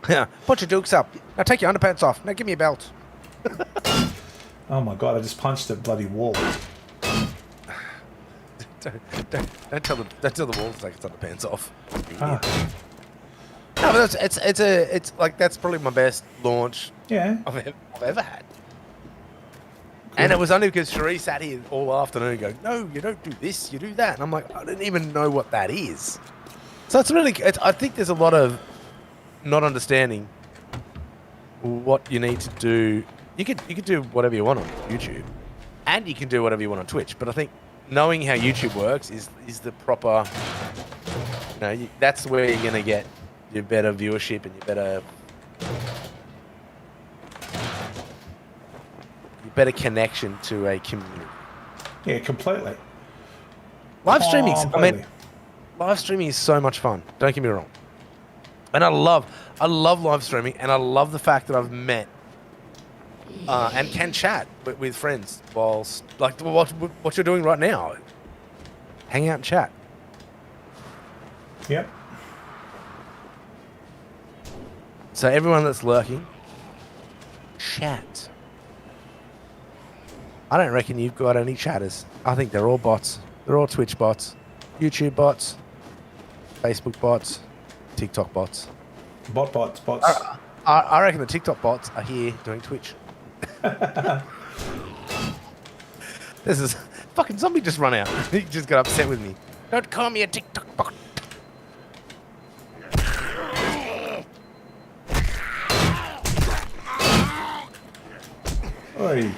S2: Yeah, put your dukes up. Now take your underpants off. Now give me a belt.
S1: Oh my god, I just punched a bloody wall.
S2: Don't tell the wall to take its underpants off.
S1: Ah.
S2: No, but it's like that's probably my best launch I've ever had. And it was only because Cherie sat here all afternoon going, no, you don't do this, you do that. And I'm like, I didn't even know what that is. So it's really, I think there's a lot of not understanding what you need to do. You could do whatever you want on YouTube, and you can do whatever you want on Twitch. But I think knowing how YouTube works is the proper, that's where you're going to get your better viewership and your better connection to a community.
S1: Yeah, completely.
S2: Live streaming, live streaming is so much fun. Don't get me wrong. And I love live streaming, and I love the fact that I've met and can chat with friends whilst, like what you're doing right now. Hang out and chat.
S1: Yep.
S2: So everyone that's lurking, chat. I don't reckon you've got any chatters. I think they're all bots. They're all Twitch bots, YouTube bots, Facebook bots, TikTok bots.
S1: Bots.
S2: I reckon the TikTok bots are here doing Twitch. This is fucking zombie just run out. He just got upset with me. Don't call me a TikTok bot.
S1: Oi.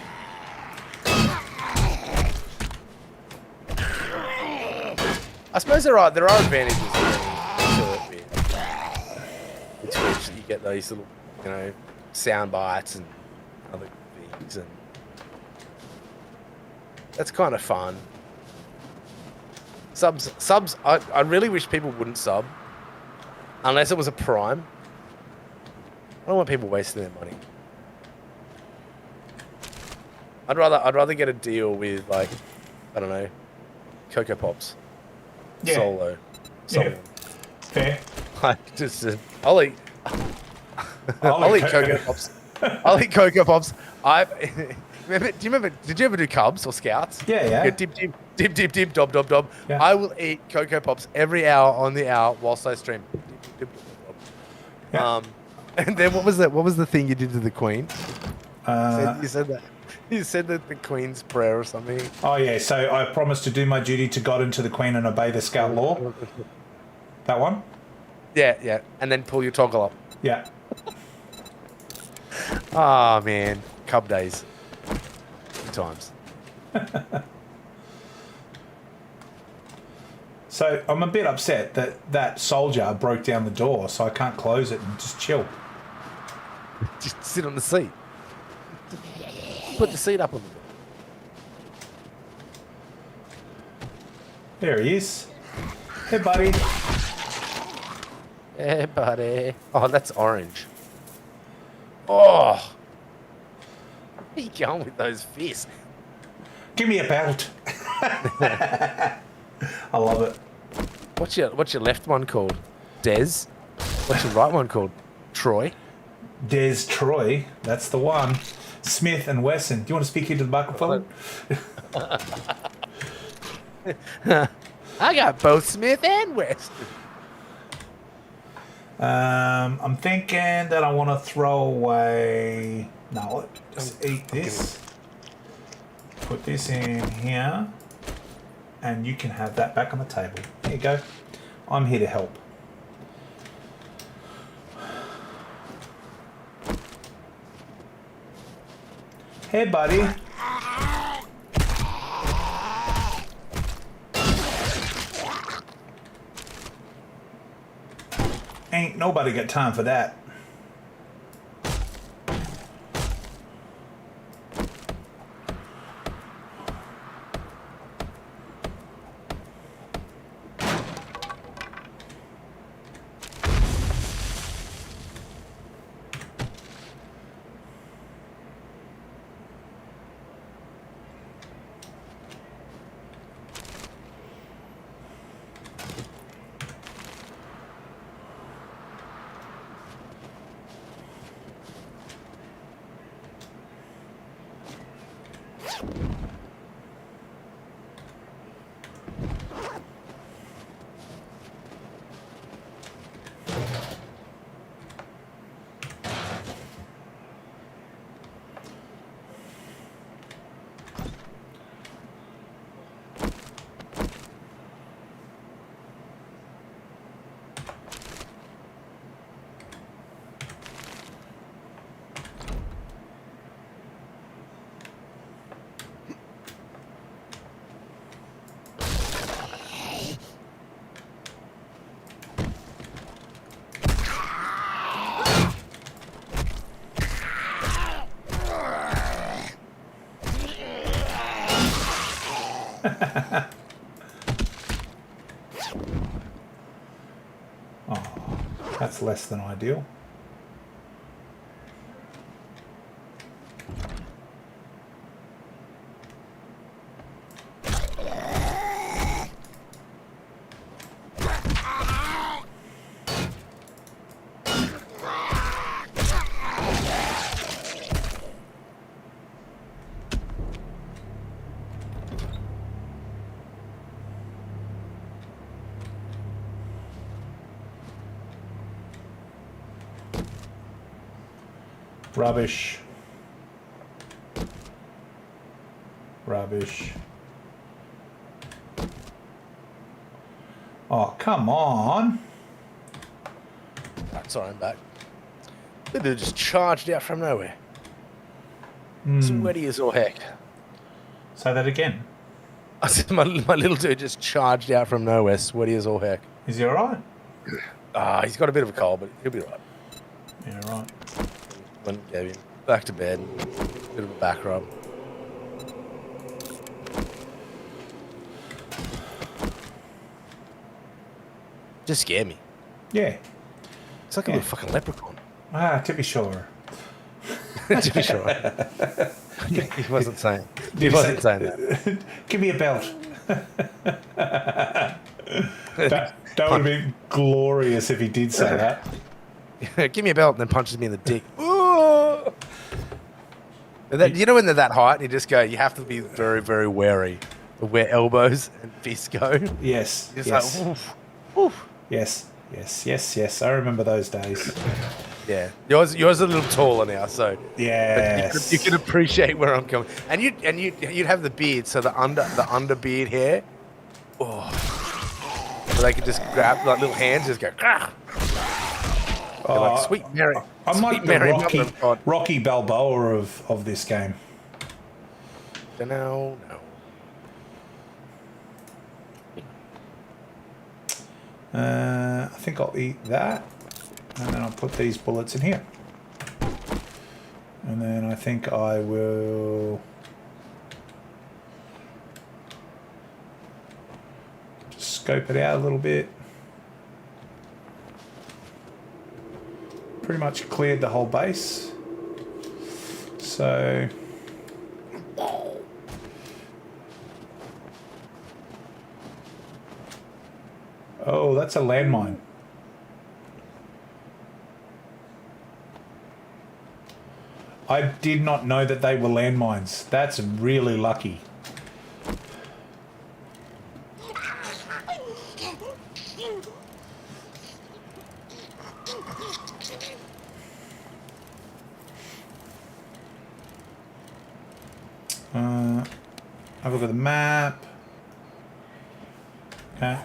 S2: I suppose there are advantages to it. With Twitch, you get these little, sound bites and other things, and that's kind of fun. Subs. I really wish people wouldn't sub unless it was a Prime. I don't want people wasting their money. I'd rather get a deal with, like, I don't know, Cocoa Pops.
S1: Yeah.
S2: Solo.
S1: Yeah. Fair.
S2: I just I'll eat
S1: I'll eat
S2: Cocoa Pops. I'll eat Cocoa Pops. Remember, do you remember? Did you ever do Cubs or Scouts?
S1: Yeah, yeah.
S2: Go dip, dip, dip, dip, dip, dob, dob, dob.
S1: Yeah.
S2: I will eat Cocoa Pops every hour on the hour whilst I stream. Dip, dip, dip, dob, dob, dob.
S1: Yeah.
S2: And then what was that? What was the thing you did to the Queen?
S1: Uh,
S2: You said that. You said that the Queen's prayer or something.
S1: oh, yeah. So I promised to do my duty to God and to the Queen and obey the Scout law. That one?
S2: Yeah, yeah. And then pull your toggle up.
S1: Yeah.
S2: Oh man, Cub days. Good times.
S1: So I'm a bit upset that that soldier broke down the door, so I can't close it and just chill.
S2: Just sit on the seat. Put the seat up on the door.
S1: There he is. Hey, buddy.
S2: Hey, buddy. Oh, that's orange. Oh. Where are you going with those fists?
S1: Give me a belt. I love it.
S2: What's your left one called? Des? What's your right one called? Troy?
S1: Des Troy, that's the one. Smith and Wesson. Do you want to speak into the microphone?
S2: I got both Smith and West.
S1: I'm thinking that I want to throw away. No, just eat this. Put this in here, and you can have that back on the table. There you go. I'm here to help. Hey, buddy. Ain't nobody got time for that. Oh, that's less than ideal. Rubbish. Rubbish. Oh, come on.
S2: Sorry, I'm back. They just charged out from nowhere. Sweaty as all heck.
S1: Say that again.
S2: I said my little dude just charged out from nowhere, sweaty as all heck.
S1: Is he alright?
S2: He's got a bit of a cold, but he'll be right.
S1: Yeah, right.
S2: Went gave him back to bed. Bit of a back rub. Just scared me.
S1: Yeah.
S2: It's like a little fucking leprechaun.
S1: Ah, to be sure.
S2: To be sure. He wasn't saying. He wasn't saying that.
S1: Give me a belt. That would have been glorious if he did say that.
S2: Give me a belt, and then punches me in the dick. Ooh! And then, you know when they're that height, you just go. You have to be very, very wary of where elbows and fists go.
S1: Yes.
S2: Just
S1: Yes.
S2: like, oof, oof.
S1: Yes. Yes. Yes. Yes. I remember those days.
S2: Yeah, yours a little taller now, so
S1: Yes.
S2: you can appreciate where I'm coming. And you'd have the beard, so the under beard hair. Oh, so they could just grab like little hands, just go. Grah! Like, sweet Mary.
S1: I'm like the
S2: Mary,
S1: Rocky Balboa of this game.
S2: No.
S1: I think I'll eat that, and then I'll put these bullets in here. And then I think I will just scope it out a little bit. Pretty much cleared the whole base. So oh, that's a landmine. I did not know that they were landmines. That's really lucky. Have a look at the map. Okay.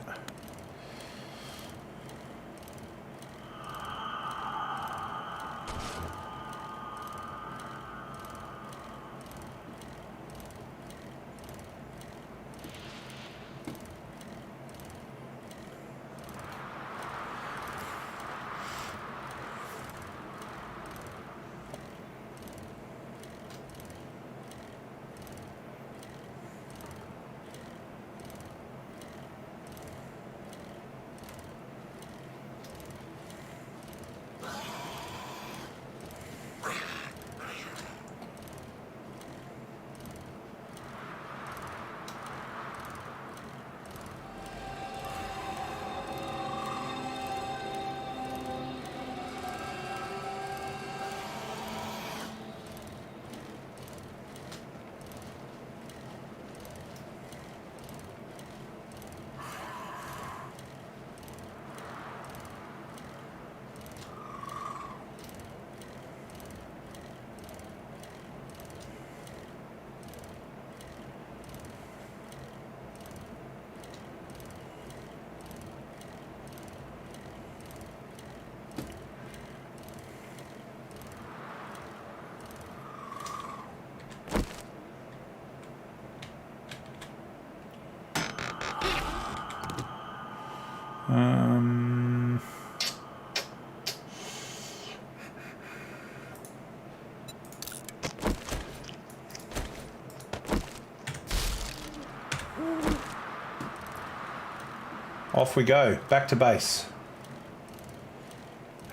S1: Off we go, back to base.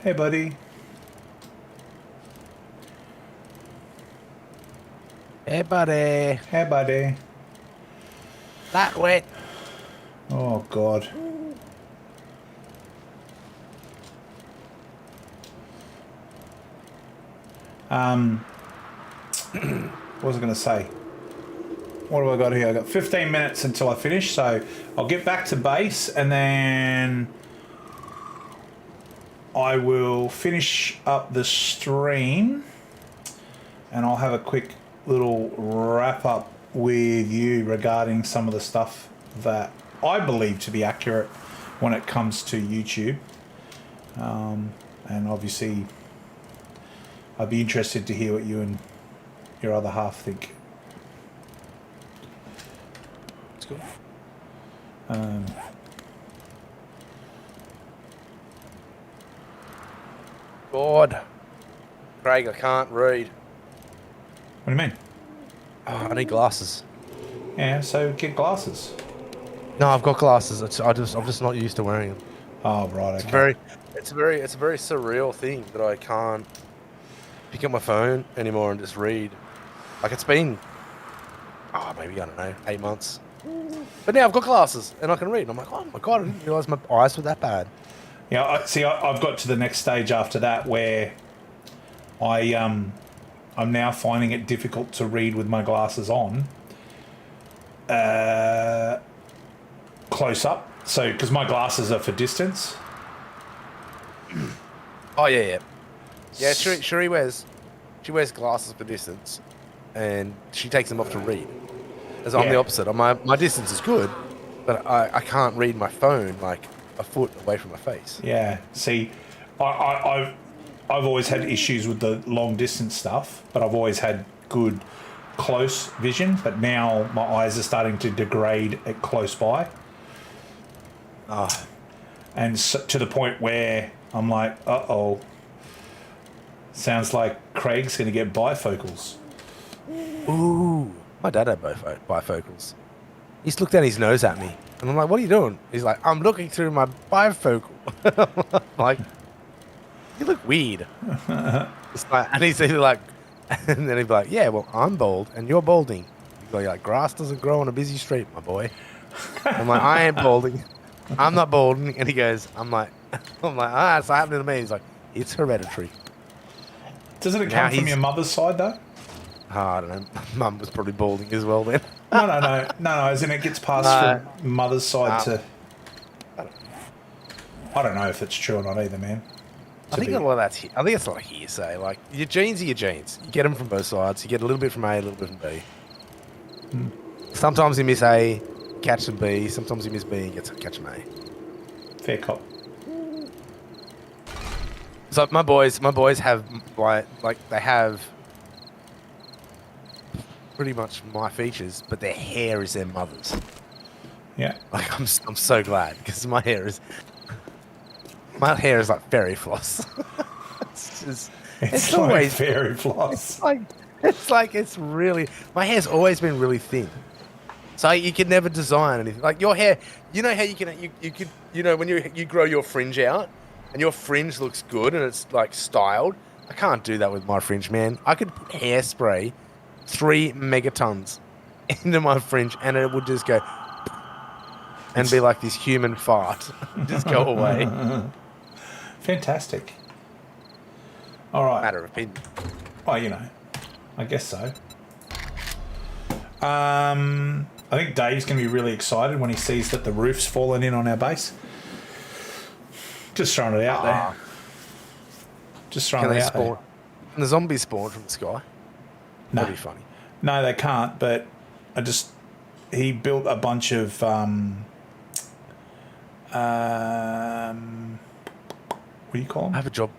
S1: Hey, buddy.
S2: Hey, buddy.
S1: Hey, buddy.
S2: That wet.
S1: Oh, God. What was I going to say? What have I got here? I've got 15 minutes until I finish, so I'll get back to base and then I will finish up the stream and I'll have a quick little wrap up with you regarding some of the stuff that I believe to be accurate when it comes to YouTube. And obviously I'd be interested to hear what you and your other half think.
S2: Let's go. God. Craig, I can't read.
S1: What do you mean?
S2: Oh, I need glasses.
S1: Yeah, so get glasses.
S2: No, I've got glasses. I'm just not used to wearing them.
S1: Oh, right, okay.
S2: It's a very surreal thing that I can't pick up my phone anymore and just read. Like it's been, maybe, I don't know, 8 months But now I've got glasses and I can read. I'm like, oh my god, I didn't realise my eyes were that bad.
S1: Yeah, I've got to the next stage after that where I'm now finding it difficult to read with my glasses on. Close up. So, because my glasses are for distance.
S2: Oh yeah. Sheree wears glasses for distance, and she takes them off to read. As I'm the opposite. My distance is good, but I can't read my phone like a foot away from my face.
S1: Yeah. See, I've always had issues with the long distance stuff, but I've always had good close vision. But now my eyes are starting to degrade at close by. And so, to the point where I'm like, uh-oh. Sounds like Craig's going to get bifocals.
S2: Ooh. My dad had bifocals. He just looked down his nose at me. And I'm like, what are you doing? He's like, I'm looking through my bifocal. I'm like, you look weird. It's like, and he's like, and then he'd be like, yeah, well, I'm bald and you're balding. He's like, grass doesn't grow on a busy street, my boy. I'm like, I ain't balding. I'm not balding. And he goes, I'm like, it's happening to me. He's like, it's hereditary.
S1: Doesn't it come from your mother's side, though?
S2: Oh, I don't know. Mum was probably balding as well then.
S1: No. As in it gets passed from mother's side to... I don't know if it's true or not either, man.
S2: I think it's like hearsay. Like, your genes are your genes. You get them from both sides. You get a little bit from A, a little bit from B. Sometimes you miss A, catch some B. Sometimes you miss B and catch some A.
S1: Fair cop.
S2: So my boys have they have pretty much my features, but their hair is their mother's.
S1: Yeah.
S2: Like I'm so glad because my hair is like fairy floss.
S1: It's always fairy floss.
S2: It's really, my hair's always been really thin. So you can never design anything. Like your hair, you know how you could when you grow your fringe out and your fringe looks good and it's like styled. I can't do that with my fringe, man. I could put hairspray 3 megatons into my fringe and it would just go and be like this human fart. Just go away.
S1: Fantastic. All right.
S2: Matter of opinion.
S1: Well, I guess so. I think Dave's going to be really excited when he sees that the roof's fallen in on our base. Just throwing it out there. Just throwing it out there.
S2: Can the zombies spawn from the sky?
S1: No.
S2: That'd be funny.
S1: No, they can't, but he built a bunch of what do you call them?
S2: I have a job.